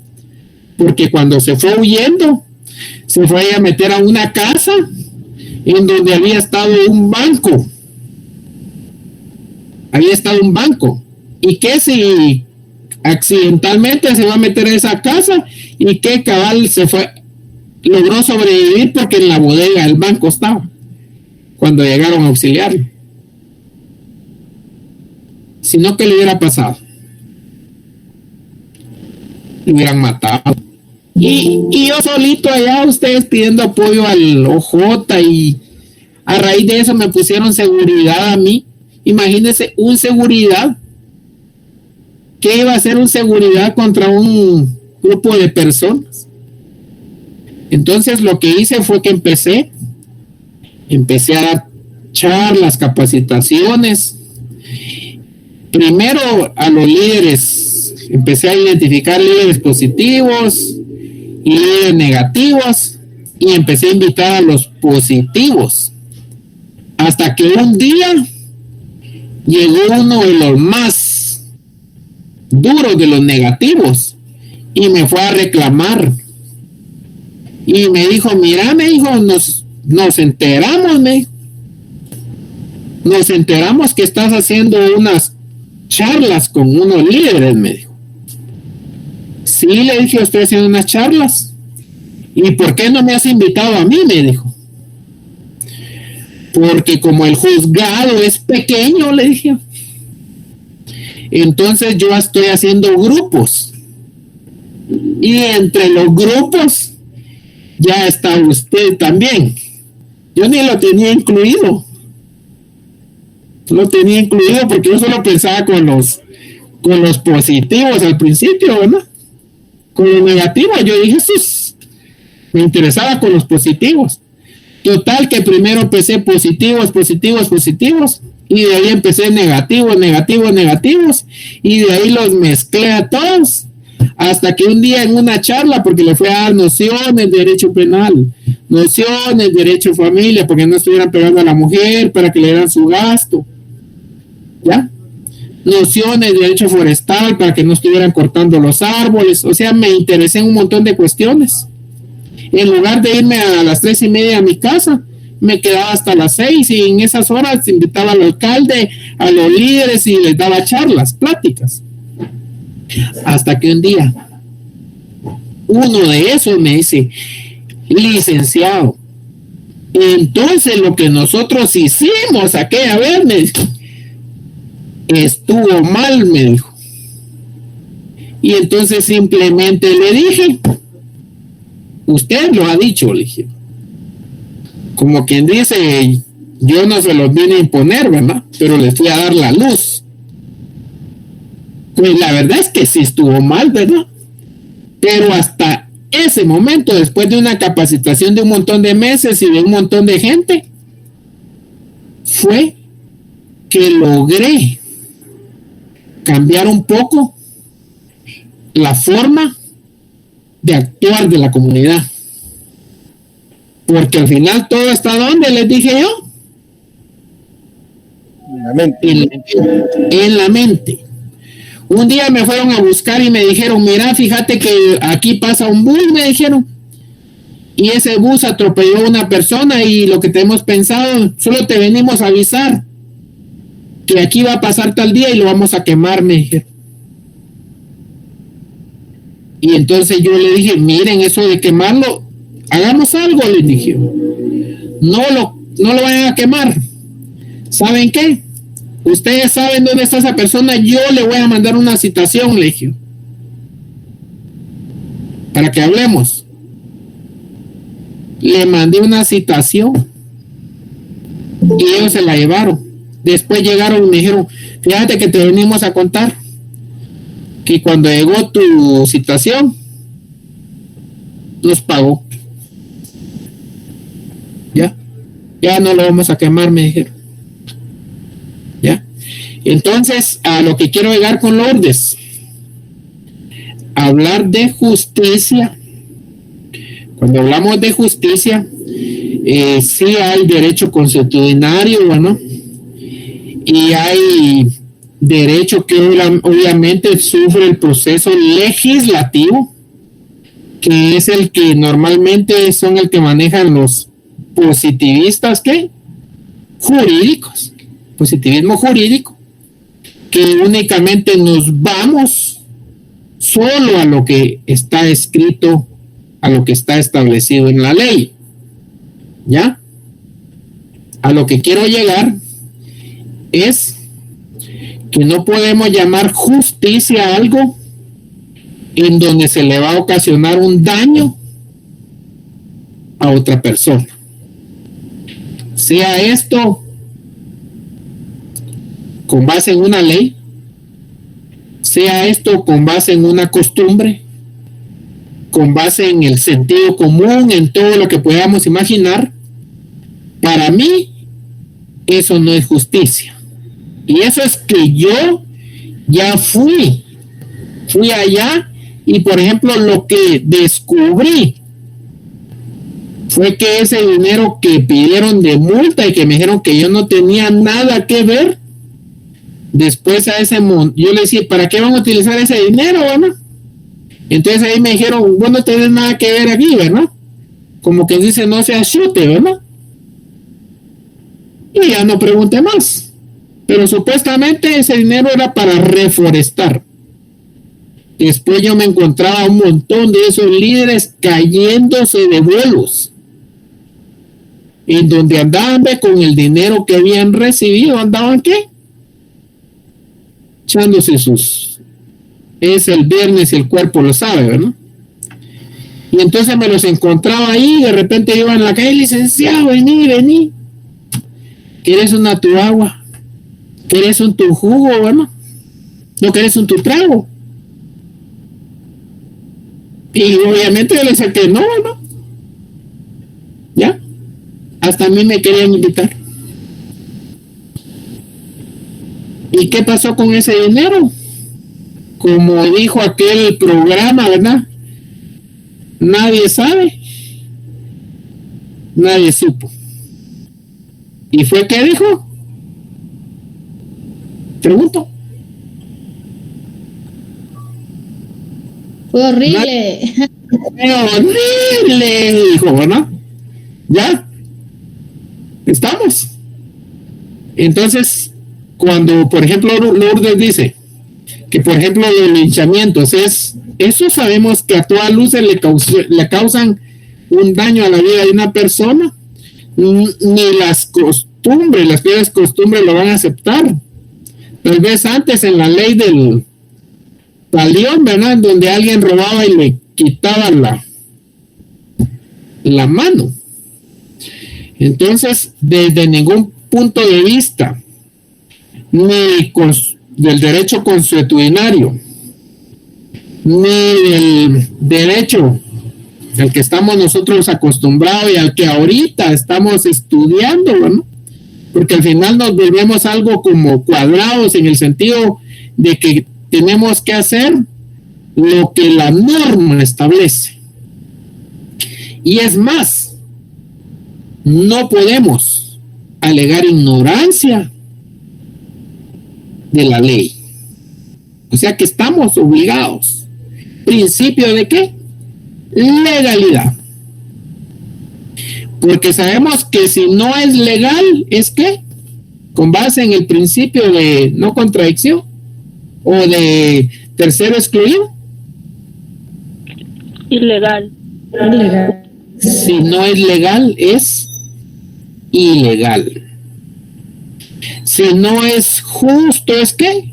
S1: porque cuando se fue huyendo, se fue a meter a una casa en donde había estado un banco. Y que si accidentalmente se va a meter a esa casa y que cabal logró sobrevivir porque en la bodega del banco estaba cuando llegaron a auxiliarlo. Si no, ¿qué le hubiera pasado? Le hubieran matado. Y yo solito allá, ustedes pidiendo apoyo al OJ, y a raíz de eso me pusieron seguridad a mí. Imagínense, un seguridad. ¿Qué iba a hacer un seguridad contra un grupo de personas? Entonces lo que hice fue que empecé a dar charlas, capacitaciones. Primero a los líderes, empecé a identificar líderes positivos y líderes negativos, y empecé a invitar a los positivos, hasta que un día llegó uno de los más duros de los negativos y me fue a reclamar y me dijo, mira, me dijo, nos enteramos, nos enteramos que estás haciendo unas charlas con unos líderes, me dijo. Sí, le dije, estoy haciendo unas charlas. ¿Y por qué no me has invitado a mí?, me dijo. Porque como el juzgado es pequeño, le dije, entonces yo estoy haciendo grupos. Y entre los grupos ya está usted también. Yo ni lo tenía incluido. Porque yo solo pensaba con los positivos al principio, ¿verdad? Con los negativos, yo dije, me interesaba con los positivos. Total que primero empecé positivos, y de ahí empecé negativos, y de ahí los mezclé a todos, hasta que un día en una charla, porque le fui a dar nociones de derecho penal, nociones de derecho familia, porque no estuvieran pegando a la mujer, para que le dieran su gasto, ¿ya? Nociones de derecho forestal, para que no estuvieran cortando los árboles. O sea, me interesé en un montón de cuestiones. En lugar de irme a las 3:30 a mi casa, me quedaba hasta las 6, y en esas horas invitaba al alcalde, a los líderes, y les daba charlas, pláticas. Hasta que un día, uno de esos me dice, licenciado, entonces lo que nosotros hicimos aquella vez, me dijo, estuvo mal, me dijo. Y entonces simplemente le dije, usted lo ha dicho, le dije. Como quien dice, yo no se los vine a imponer, ¿verdad? Pero les fui a dar la luz. Pues la verdad es que sí estuvo mal, ¿verdad? Pero hasta ese momento, después de una capacitación de un montón de meses y de un montón de gente, fue que logré cambiar un poco la forma de actuar de la comunidad. Porque al final todo está donde les dije yo. En la mente. Un día me fueron a buscar y me dijeron, mira, fíjate que aquí pasa un bus, me dijeron, y ese bus atropelló a una persona y lo que tenemos pensado, solo te venimos a avisar que aquí va a pasar tal día y lo vamos a quemar, me dijeron. Y entonces yo le dije, miren, eso de quemarlo, hagamos algo, les dije. No lo vayan a quemar. ¿Saben qué? Ustedes saben dónde está esa persona, yo le voy a mandar una citación, le dije, para que hablemos. Le mandé una citación y ellos se la llevaron. Después llegaron y me dijeron, fíjate que te venimos a contar que cuando llegó tu citación nos pagó. Ya no lo vamos a quemar, me dijeron. ¿Ya? Entonces, a lo que quiero llegar con Lourdes, hablar de justicia. Cuando hablamos de justicia, sí hay derecho consuetudinario, bueno, y hay derecho que obviamente sufre el proceso legislativo, que es el que normalmente son el que manejan los positivistas, ¿qué? Jurídicos. Positivismo jurídico, que únicamente nos vamos solo a lo que está escrito, a lo que está establecido en la ley. ¿Ya? A lo que quiero llegar es que no podemos llamar justicia a algo en donde se le va a ocasionar un daño a otra persona. Sea esto con base en una ley, sea esto con base en una costumbre, con base en el sentido común, en todo lo que podamos imaginar. Para mí, eso no es justicia. Y eso es que yo ya fui allá y, por ejemplo, lo que descubrí fue que ese dinero que pidieron de multa y que me dijeron que yo no tenía nada que ver, después a ese yo le decía, ¿para qué van a utilizar ese dinero, verdad? Entonces ahí me dijeron, vos no tenés nada que ver aquí, ¿verdad? Como que dice, no seas chute, ¿verdad? Y ya no pregunté más. Pero supuestamente ese dinero era para reforestar. Después yo me encontraba un montón de esos líderes cayéndose de vuelos, en donde andaban con el dinero que habían recibido, andaban ¿qué? Echándose es el viernes y el cuerpo lo sabe, ¿verdad? Y entonces me los encontraba ahí, de repente iba en la calle, licenciado, vení, ¿quieres una tu agua? ¿Quieres un tu jugo, verdad? ¿No quieres un tu trago? Y obviamente yo les saqué, no, ¿ya? Hasta a mí me querían invitar. ¿Y qué pasó con ese dinero? Como dijo aquel programa, ¿verdad? Nadie sabe. Nadie supo. ¿Y fue qué dijo? Pregunto.
S3: Fue horrible.
S1: Horrible, dijo, ¿verdad? ¿Ya? ¿Estamos? Entonces, cuando, por ejemplo, Lourdes dice que, por ejemplo, los linchamientos eso sabemos que a todas luces le causan un daño a la vida de una persona, ni las viejas costumbres lo van a aceptar. Tal vez antes en la ley del talión, ¿verdad? Donde alguien robaba y le quitaba la mano. Entonces, desde ningún punto de vista, ni del derecho consuetudinario, ni del derecho al que estamos nosotros acostumbrados y al que ahorita estamos estudiando, ¿no? Porque al final nos volvemos algo como cuadrados en el sentido de que tenemos que hacer lo que la norma establece. Y es más, no podemos alegar ignorancia de la ley. O sea que estamos obligados. ¿Principio de qué? Legalidad. Porque sabemos que si no es legal, ¿es qué? Con base en el principio de no contradicción o de tercero excluido.
S6: Ilegal.
S1: Si no es legal, es ilegal. Si no es justo, ¿es qué?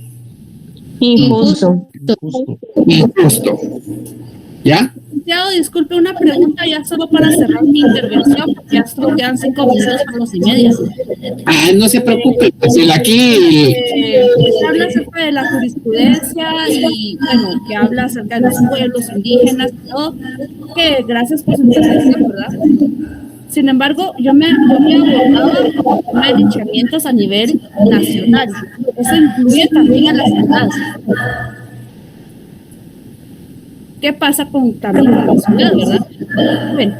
S6: Injusto.
S1: Injusto. ¿Ya?
S10: Licenciado, disculpe una pregunta ya solo para cerrar mi intervención, porque ya solo quedan 5 minutos para las 2:30.
S1: No se preocupe, pues el aquí...
S10: Habla acerca de la jurisprudencia y, bueno, que habla acerca de los pueblos indígenas y todo, que gracias por su intervención, ¿verdad? Sin embargo, yo me abordaba con el tema de linchamientos a nivel nacional. Eso incluye también a las ciudades. ¿Qué pasa con también la ciudad, verdad? Bueno,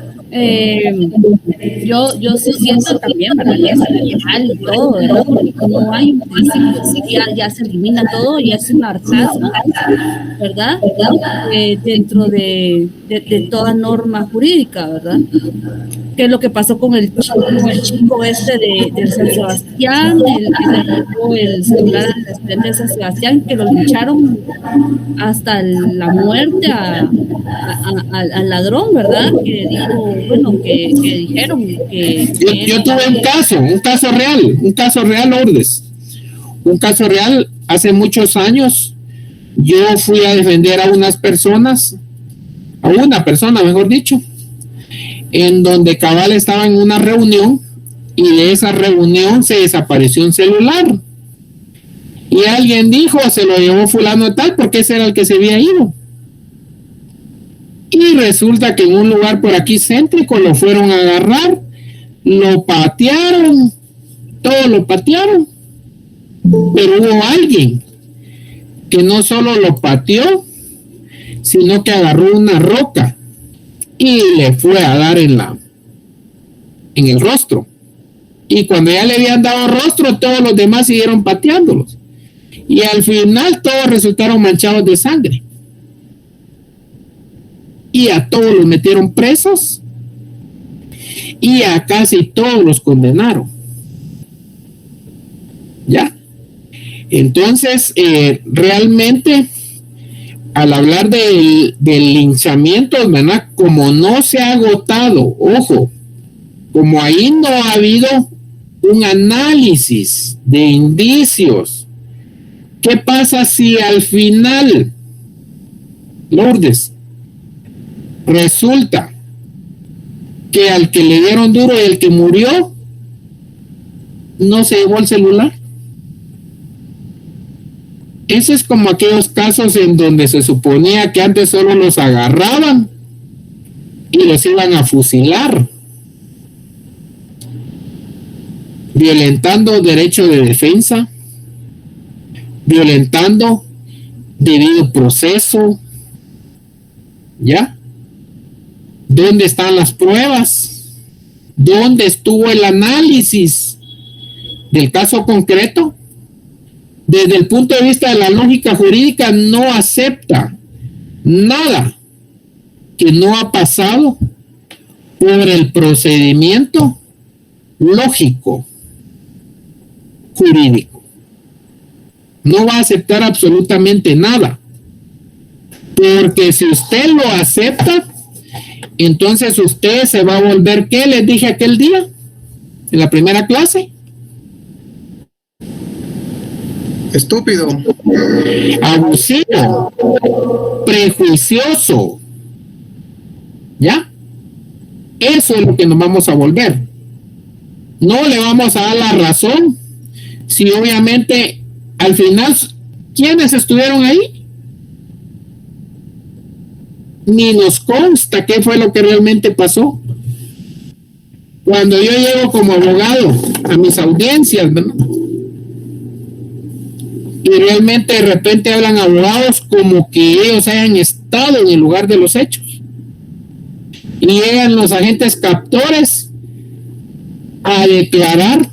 S10: yo sí siento también, ¿verdad? Que es ilegal y todo, ¿verdad? Porque como hay un principio, ya se elimina todo y es un hartazgo, ¿verdad? Dentro de toda norma jurídica, ¿verdad? Que es lo que pasó con el chico este de San Sebastián, el celular del estudiante de San Sebastián, que lo lincharon hasta la muerte al ladrón, ¿verdad? Que dijo, bueno, que dijeron que...
S1: Yo tuve un caso real, Lourdes. Un caso real, hace muchos años, yo fui a defender a una persona, mejor dicho, en donde cabal estaba en una reunión y de esa reunión se desapareció un celular y alguien dijo, se lo llevó fulano de tal porque ese era el que se había ido, y resulta que en un lugar por aquí céntrico lo fueron a agarrar, lo patearon, todo lo patearon, pero hubo alguien que no solo lo pateó, sino que agarró una roca y le fue a dar en el rostro. Y cuando ya le habían dado rostro, todos los demás siguieron pateándolos. Y al final todos resultaron manchados de sangre. Y a todos los metieron presos. Y a casi todos los condenaron. ¿Ya? Entonces, realmente... al hablar del linchamiento, ¿verdad? Como no se ha agotado, ojo, como ahí no ha habido un análisis de indicios, ¿qué pasa si al final, Lourdes, resulta que al que le dieron duro y el que murió no se llevó el celular? Eso es como aquellos casos en donde se suponía que antes solo los agarraban y los iban a fusilar, violentando derecho de defensa, violentando debido proceso. ¿Ya? ¿Dónde están las pruebas? ¿Dónde estuvo el análisis del caso concreto? Desde el punto de vista de la lógica jurídica, no acepta nada que no ha pasado por el procedimiento lógico jurídico. No va a aceptar absolutamente nada, porque si usted lo acepta, entonces usted se va a volver, ¿qué les dije aquel día en la primera clase?
S12: Estúpido,
S1: abusivo, prejuicioso. ¿Ya? Eso es lo que nos vamos a volver. No le vamos a dar la razón si obviamente al final, ¿quiénes estuvieron ahí? ni nos consta qué fue lo que realmente pasó. Cuando yo llego como abogado a mis audiencias, ¿verdad? Y realmente de repente hablan abogados como que ellos hayan estado en el lugar de los hechos. Y llegan los agentes captores a declarar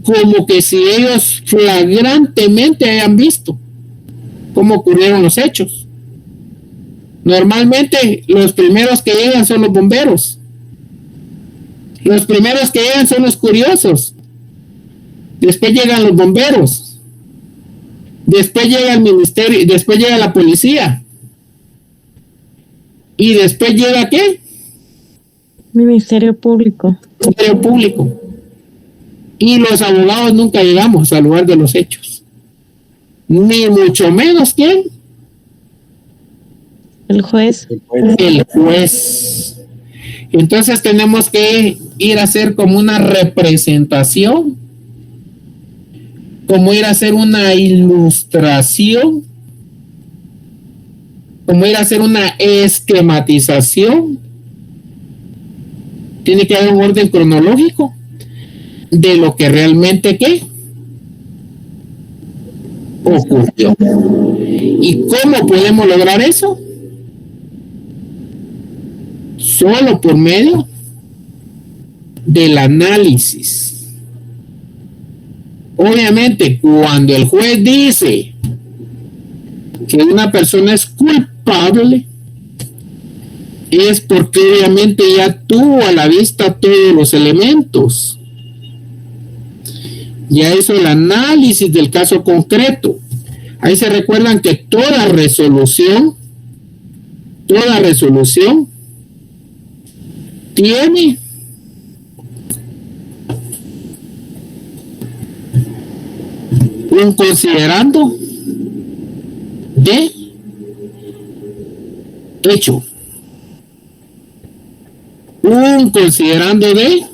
S1: como que si ellos flagrantemente hayan visto cómo ocurrieron los hechos. Normalmente los primeros que llegan son los bomberos. Los primeros que llegan son los curiosos. Después llegan los bomberos. Después llega el ministerio, después llega la policía. Y después llega ¿qué?
S6: Ministerio Público.
S1: Ministerio Público. Y los abogados nunca llegamos al lugar de los hechos. Ni mucho menos ¿quién?
S6: El juez.
S1: El juez. Entonces tenemos que ir a hacer como una representación, como ir a hacer una ilustración, como ir a hacer una esquematización. Tiene que haber un orden cronológico de lo que realmente ¿qué? Ocurrió. ¿Y cómo podemos lograr eso? Solo por medio del análisis. Obviamente, cuando el juez dice que una persona es culpable, es porque obviamente ya tuvo a la vista todos los elementos. Ya hizo el análisis del caso concreto. Ahí se recuerdan que toda resolución tiene un considerando de hecho, un considerando de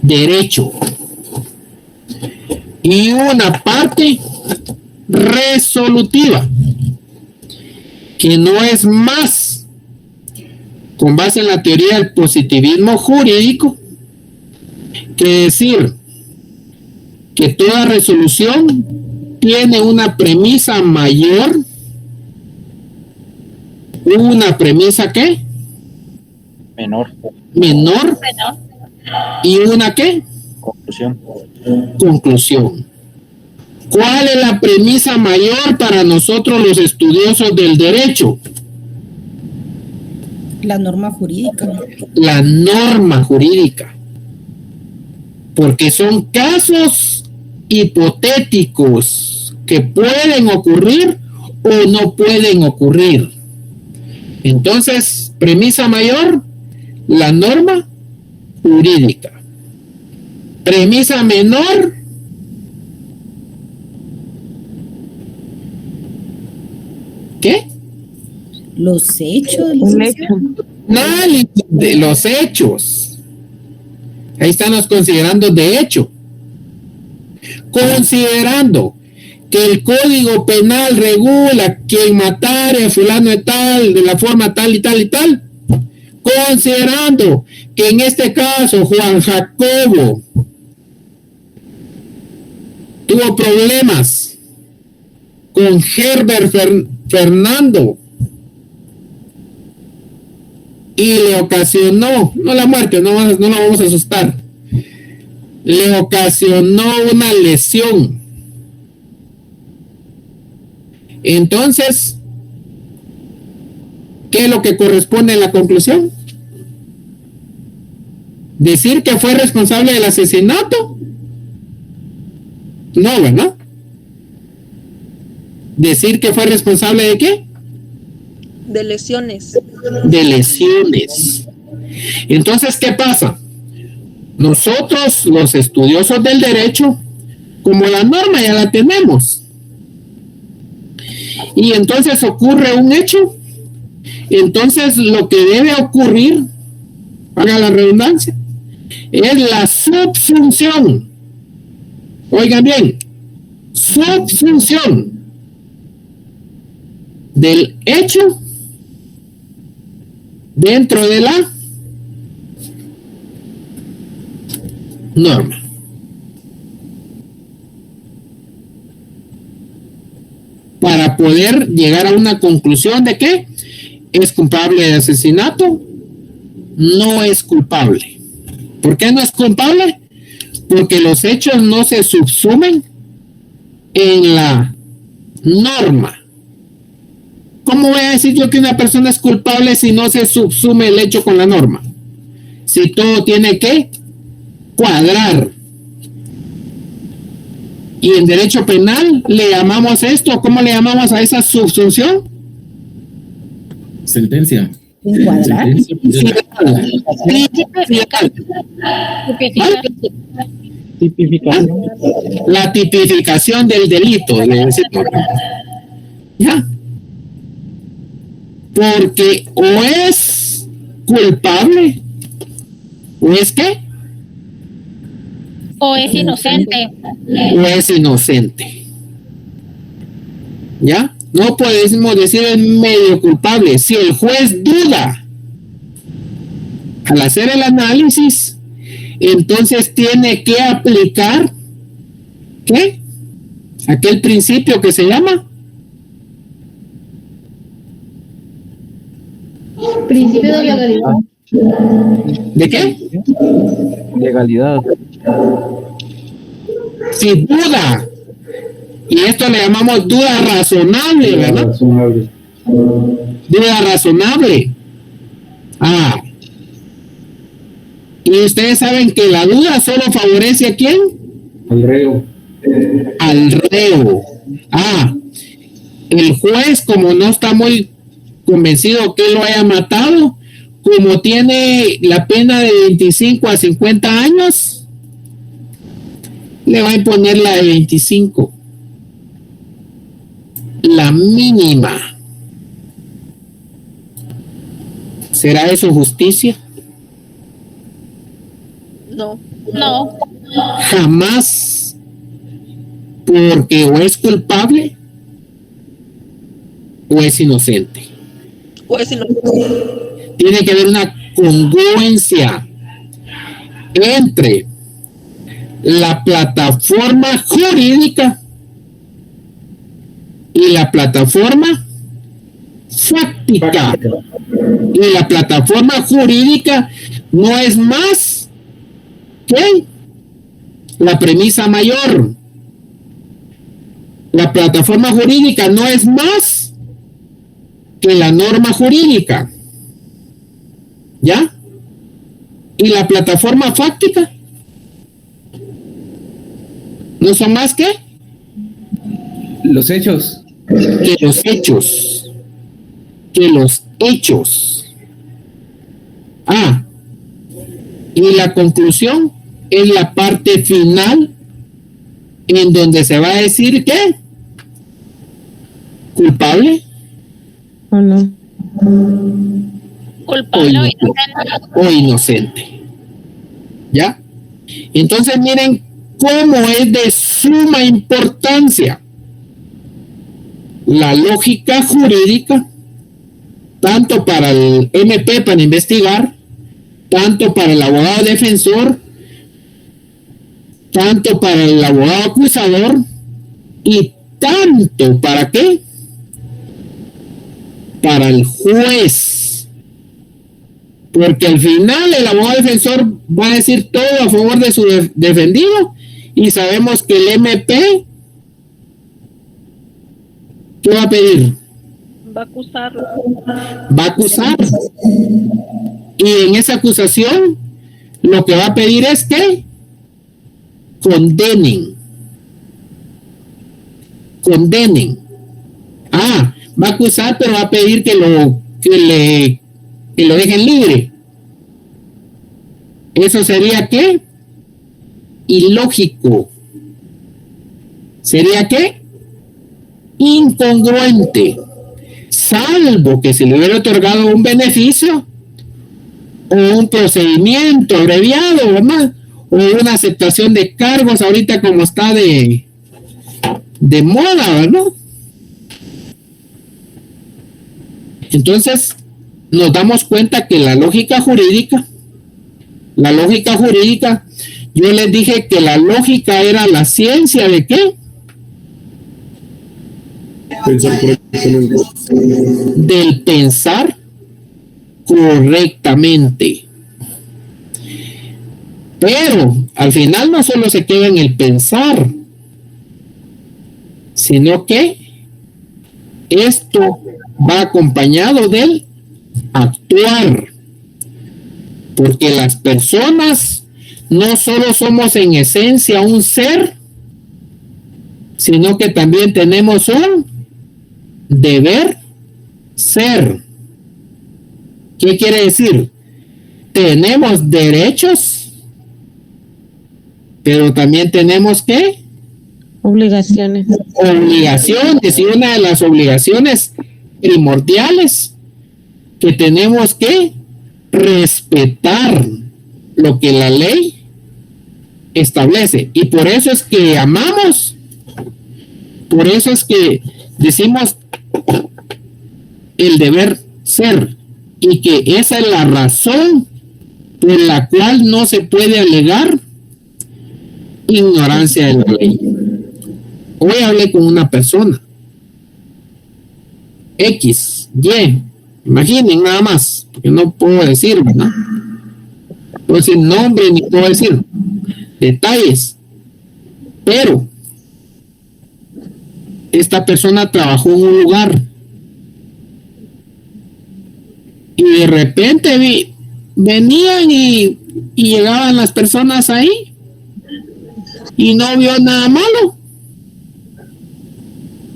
S1: derecho y una parte resolutiva, que no es más, con base en la teoría del positivismo jurídico, que decir que toda resolución tiene una premisa mayor, una premisa ¿qué? Menor. Y una ¿qué? Conclusión. ¿Cuál es la premisa mayor para nosotros los estudiosos del derecho?
S3: La norma jurídica.
S1: La norma jurídica. Porque son casos hipotéticos que pueden ocurrir o no pueden ocurrir. Entonces, premisa mayor, la norma jurídica. Premisa menor, ¿qué?
S3: Los hechos.
S1: Análisis de los hechos. Ahí están los considerandos de hecho. Considerando que el Código Penal regula quien matare a fulano de tal, de la forma tal y tal y tal. Considerando que en este caso Juan Jacobo tuvo problemas con Herbert Fernando y le ocasionó, no la muerte, no la vamos a asustar, le ocasionó una lesión. Entonces, ¿qué es lo que corresponde en la conclusión? ¿Decir que fue responsable del asesinato? No, ¿verdad? ¿Decir que fue responsable de qué?
S7: De lesiones.
S1: De lesiones. Entonces, ¿qué pasa? Nosotros, los estudiosos del derecho, como la norma ya la tenemos, y entonces ocurre un hecho, entonces lo que debe ocurrir, haga la redundancia, es la subsunción. Oigan bien, subsunción del hecho dentro de la norma. Para poder llegar a una conclusión de que es culpable de asesinato, no es culpable. ¿Por qué no es culpable? Porque los hechos no se subsumen en la norma. ¿Cómo voy a decir yo que una persona es culpable si no se subsume el hecho con la norma? Si todo tiene que cuadrar. Y en derecho penal le llamamos esto, ¿cómo le llamamos a esa subsunción?
S11: Sentencia.
S3: ¿Encuadrar?
S1: Tipificación. La tipificación del delito. ¿Ya? Porque o es culpable, o es ¿qué?
S13: O es inocente.
S1: O es inocente. ¿Ya? No podemos decir es medio culpable. Si el juez duda al hacer el análisis, entonces tiene que aplicar ¿qué? Aquel principio que se llama
S13: Principio de legalidad.
S1: ¿de qué?
S8: Legalidad.
S1: Si duda, y esto le llamamos duda razonable, ¿verdad?
S5: Razonable.
S1: Duda razonable. Ah. Y ustedes saben que la duda solo favorece ¿a quién?
S5: Al reo.
S1: Al reo. Ah. El juez, como no está muy convencido que lo haya matado, como tiene la pena de 25 a 50 años, le va a imponer la de 25. La mínima. ¿Será eso justicia?
S7: No.
S13: No.
S1: Jamás. Porque o es culpable o es inocente.
S7: Pues si no.
S1: Tiene que haber una congruencia entre la plataforma jurídica y la plataforma fáctica. Y la plataforma jurídica no es más que la premisa mayor. La plataforma jurídica no es más que la norma jurídica. ¿Ya? Y la plataforma fáctica no son más que
S11: Los hechos.
S1: que los hechos. Que los hechos. Ah, y la conclusión es la parte final en donde se va a decir que culpable
S6: ¿O no?
S13: Culpable o inocente.
S1: o inocente. ¿Ya? Entonces miren cómo es de suma importancia la lógica jurídica, tanto para el MP para investigar, tanto para el abogado defensor, tanto para el abogado acusador y tanto para qué, para el juez, porque al final el abogado defensor va a decir todo a favor de su defendido y sabemos que el MP ¿qué va a pedir?
S7: Va a acusarlo.
S1: Va a acusar. Y en esa acusación lo que va a pedir es que condenen. Ah, va a acusar, pero va a pedir que lo dejen libre. Eso sería ¿qué? Ilógico. ¿Sería qué? Incongruente. Salvo que se le hubiera otorgado un beneficio o un procedimiento abreviado, ¿verdad? O una aceptación de cargos ahorita como está de moda, ¿verdad? Entonces, nos damos cuenta que la lógica jurídica, yo les dije que la lógica era la ciencia de ¿qué? Del pensar correctamente. Pero al final no solo se queda en el pensar, sino que esto va acompañado del actuar, porque las personas no solo somos en esencia un ser, sino que también tenemos un deber ser. ¿Qué quiere decir? Tenemos derechos, pero también tenemos ¿qué?
S6: Obligaciones.
S1: Obligaciones, y una de las obligaciones primordiales que tenemos que respetar lo que la ley establece. Y por eso es que amamos, por eso es que decimos el deber ser, y que esa es la razón por la cual no se puede alegar ignorancia de la ley. Hoy hablé con una persona X, Y, imaginen nada más, porque no puedo decir, ¿verdad? No puedo decir nombre ni puedo decir detalles, pero esta persona trabajó en un lugar y de repente venían y llegaban las personas ahí y no vio nada malo,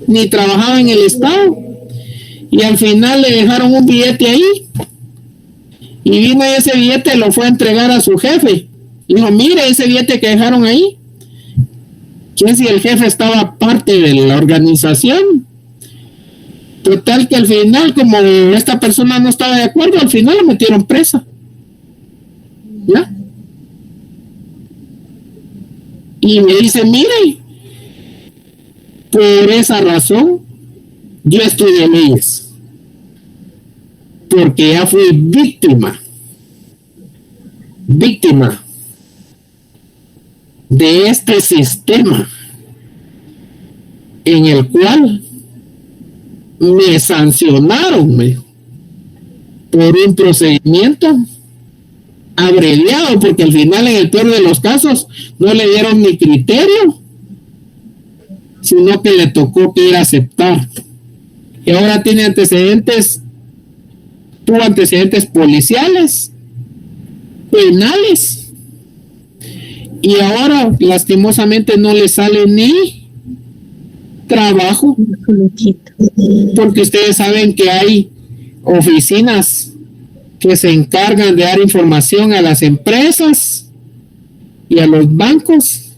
S1: ni trabajaba en el estado, y al final le dejaron un billete ahí y vino y ese billete lo fue a entregar a su jefe. Dijo, mire ese billete que dejaron ahí, que si el jefe estaba parte de la organización. Total que al final, como esta persona no estaba de acuerdo, al final lo metieron presa. ¿Ya? Y me dice, mire, por esa razón yo estudié leyes, porque ya fui víctima de este sistema en el cual me sancionaron por un procedimiento abreviado, porque al final, en el peor de los casos, no le dieron ni criterio, sino que le tocó que ir a aceptar. Y ahora tiene tuvo antecedentes policiales, penales, y ahora lastimosamente no le sale ni trabajo, porque ustedes saben que hay oficinas que se encargan de dar información a las empresas y a los bancos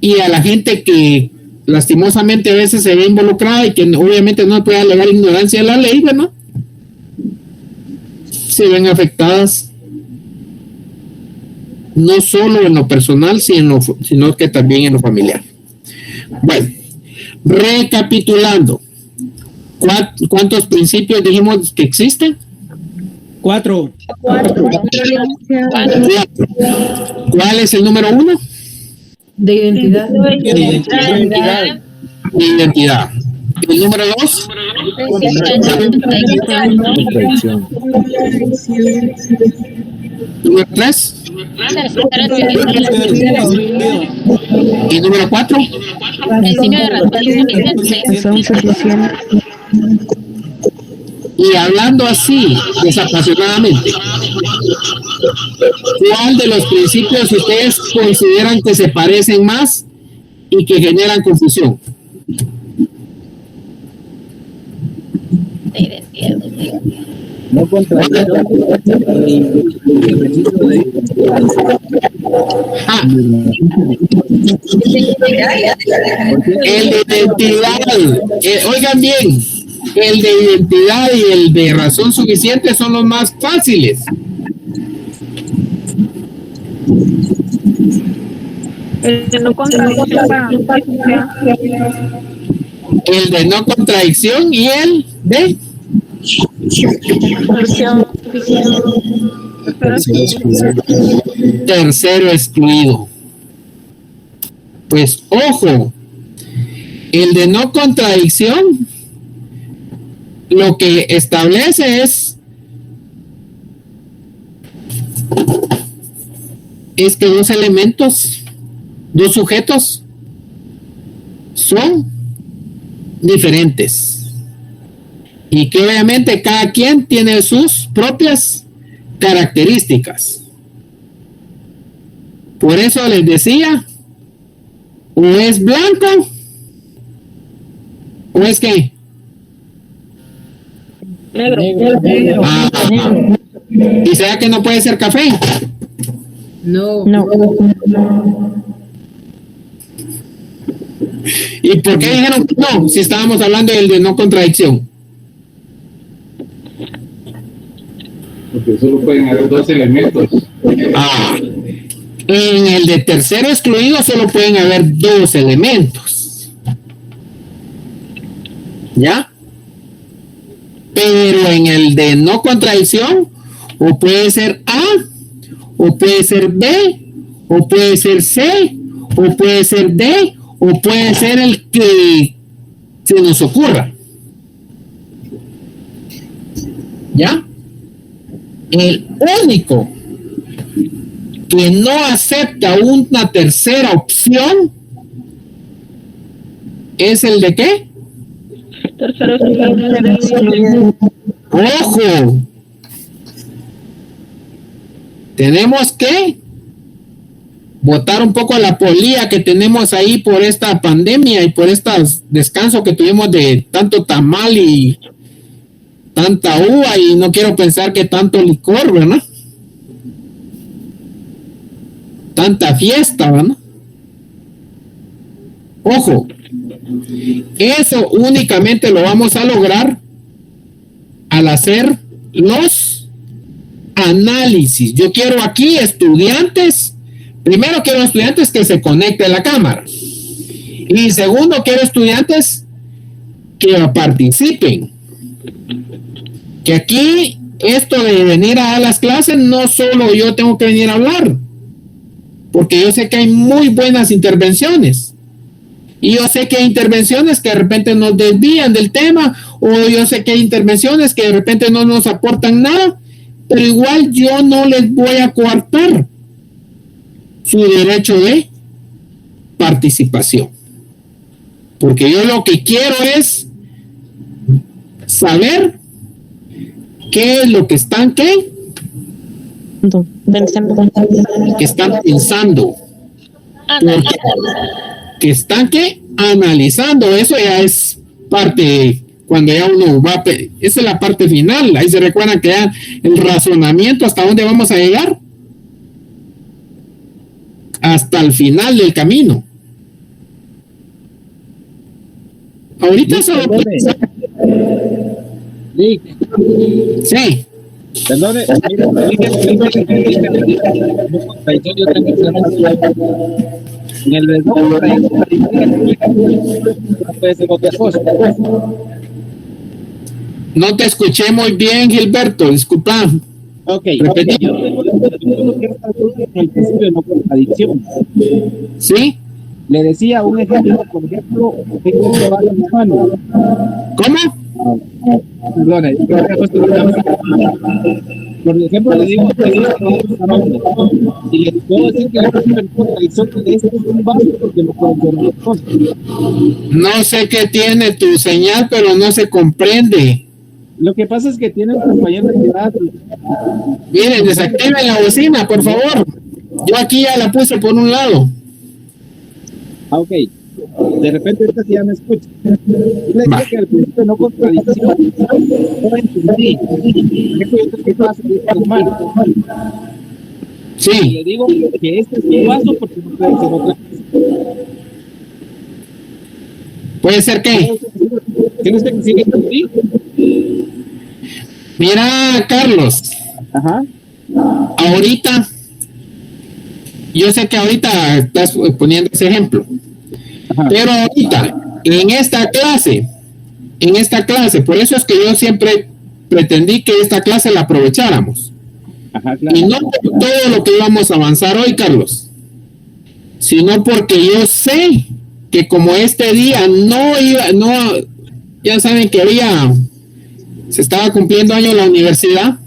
S1: y a la gente que lastimosamente a veces se ve involucrada y que obviamente no puede alegar ignorancia de la ley, ¿no? Se ven afectadas no solo en lo personal, sino que también en lo familiar. Bueno, recapitulando, ¿cuántos principios dijimos que existen?
S9: 4.
S1: ¿Cuál es el número 1?
S6: De identidad.
S1: De identidad. ¿El número 2?
S8: Contradicción.
S1: ¿Número 3? ¿Y número 4? Y hablando así, desapasionadamente, ¿cuál de los principios ustedes consideran que se parecen más y que generan confusión?
S8: No contradicción.
S1: El de identidad, oigan bien, el de identidad y el de razón suficiente son los más fáciles.
S7: El de no contradicción.
S1: El de no contradicción y el de Tercero excluido. Pues ojo, el de no contradicción lo que establece es que dos elementos, dos sujetos son diferentes y que obviamente cada quien tiene sus propias características. Por eso les decía, o es blanco o es que
S6: Negro.
S1: ¿Y será que no puede ser café?
S3: No.
S1: ¿Y por qué dijeron que no? Si estábamos hablando del de no contradicción.
S5: Porque solo pueden haber dos elementos.
S1: En el de tercero excluido solo pueden haber dos elementos. ¿Ya? Pero en el de no contradicción, o puede ser A, o puede ser B, o puede ser C, o puede ser D, o puede ser el que se nos ocurra. ¿Ya? El único que no acepta una tercera opción es el de ¿qué?
S6: Tercero.
S1: ¡Ojo! Tenemos que botar un poco la polilla que tenemos ahí por esta pandemia y por este descanso que tuvimos de tanto tamal y tanta uva, y no quiero pensar que tanto licor, ¿verdad? Tanta fiesta, ¿verdad? Ojo, eso únicamente lo vamos a lograr al hacer los análisis. Yo quiero aquí estudiantes. Primero quiero estudiantes que se conecten a la cámara. Y segundo, quiero estudiantes que participen. Que aquí, esto de venir a las clases, no solo yo tengo que venir a hablar. Porque yo sé que hay muy buenas intervenciones. Y yo sé que hay intervenciones que de repente nos desvían del tema, o yo sé que hay intervenciones que de repente no nos aportan nada, pero igual yo no les voy a coartar su derecho de participación. Porque yo lo que quiero es saber qué es lo que están, que están pensando. Que están analizando. Eso ya es parte, cuando ya uno va, esa es la parte final. Ahí se recuerdan que ya el razonamiento, hasta dónde vamos a llegar, hasta el final del camino. Ahorita solo sí.
S8: Perdone, en el de no puede ser otra cosa.
S1: No te escuché muy bien, Gilberto, disculpa.
S8: Ok,
S1: repetí.
S8: Yo tengo que estar en el principio de no contradicción.
S1: ¿Sí?
S8: Le decía un ejemplo, por ejemplo, tengo que lavar mis manos.
S1: ¿Cómo?
S8: Perdone, por ejemplo, le digo y le puedo decir que la contradicción de este es un vaso porque no puedo hacer las cosas.
S1: No sé qué tiene tu señal, pero no se comprende.
S8: Lo que pasa es que tiene un compañero de edad.
S1: Miren, desactiven la bocina, por favor. Yo aquí ya la puse por un lado.
S8: Ok. De repente ahorita sí ya me escucha. Le digo que al principio no contradicción. No entendí. Yo tengo que pasar las manos.
S1: Sí.
S8: Y le digo que este es un vaso porque no puede ser otra cosa.
S1: ¿Puede ser qué?
S8: ¿Tienes que decir esto sí?
S1: Mira, Carlos.
S8: Ajá.
S1: Ahorita, yo sé que ahorita estás poniendo ese ejemplo. Ajá. Pero ahorita, en esta clase, por eso es que yo siempre pretendí que esta clase la aprovecháramos.
S8: Ajá, claro.
S1: Y no por todo lo que íbamos a avanzar hoy, Carlos, sino porque yo sé que como este día ya saben que se estaba cumpliendo año en la universidad,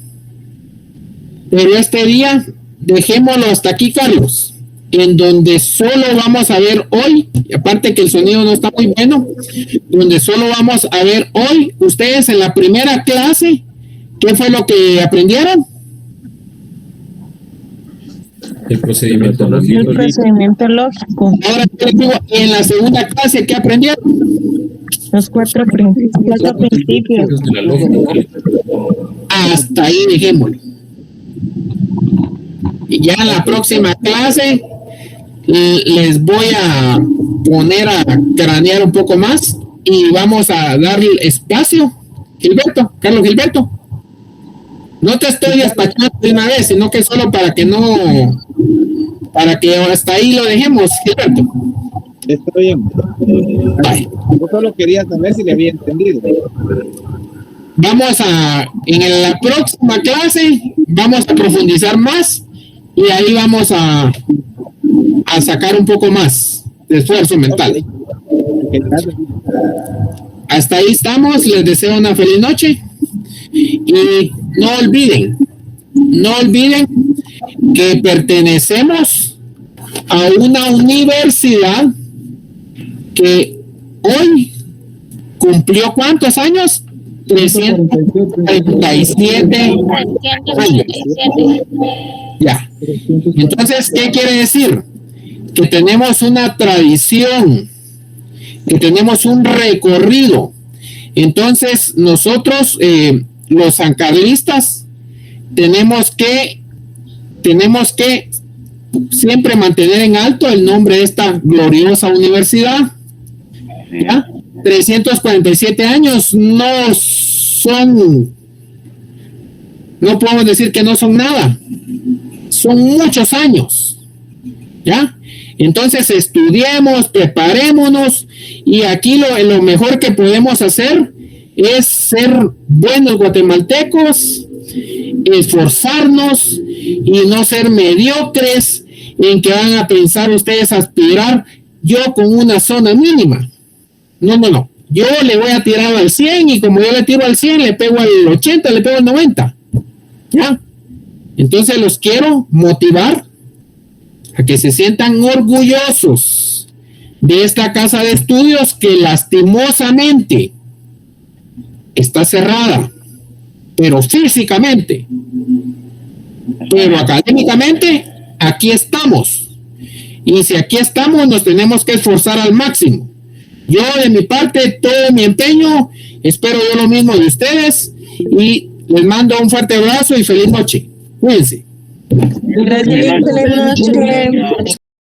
S1: pero este día dejémoslo hasta aquí, Carlos, en donde solo vamos a ver hoy, y aparte que el sonido no está muy bueno, donde solo vamos a ver hoy, ustedes en la primera clase, ¿qué fue lo que aprendieron?
S2: El procedimiento lógico.
S3: El procedimiento lógico.
S1: Ahora les digo, en la segunda clase, ¿qué aprendieron?
S3: Los cuatro principios.
S2: De la lógica.
S1: Hasta ahí dejémoslo. Y ya en la próxima clase les voy a poner a cranear un poco más y vamos a darle espacio. Carlos Gilberto. No te estoy despachando de una vez, sino que solo para que hasta ahí lo dejemos, Gilberto.
S8: Está bien. Yo solo quería saber si le había entendido.
S1: En la próxima clase, vamos a profundizar más y ahí vamos a sacar un poco más de esfuerzo mental. Hasta ahí estamos, les deseo una feliz noche y no olviden que pertenecemos a una universidad que hoy cumplió ¿cuántos años? 337 años. Ya. Entonces, ¿qué quiere decir? Que tenemos una tradición, que tenemos un recorrido. Entonces, nosotros, los sancarlistas, tenemos que siempre mantener en alto el nombre de esta gloriosa universidad. ¿Ya? 347 años no podemos decir que no son nada, son muchos años, ¿ya? Entonces estudiemos, preparémonos y aquí lo mejor que podemos hacer es ser buenos guatemaltecos, esforzarnos y no ser mediocres en que van a pensar ustedes aspirar yo con una zona mínima. No. Yo le voy a tirar al 100 y como yo le tiro al 100, le pego al 80, le pego al 90. ¿Ya? Entonces los quiero motivar a que se sientan orgullosos de esta casa de estudios que lastimosamente está cerrada, pero físicamente, pero académicamente, aquí estamos. Y si aquí estamos, nos tenemos que esforzar al máximo. Yo de mi parte, todo mi empeño, espero yo lo mismo de ustedes y les mando un fuerte abrazo y feliz noche. Cuídense.
S3: Gracias. Feliz noche.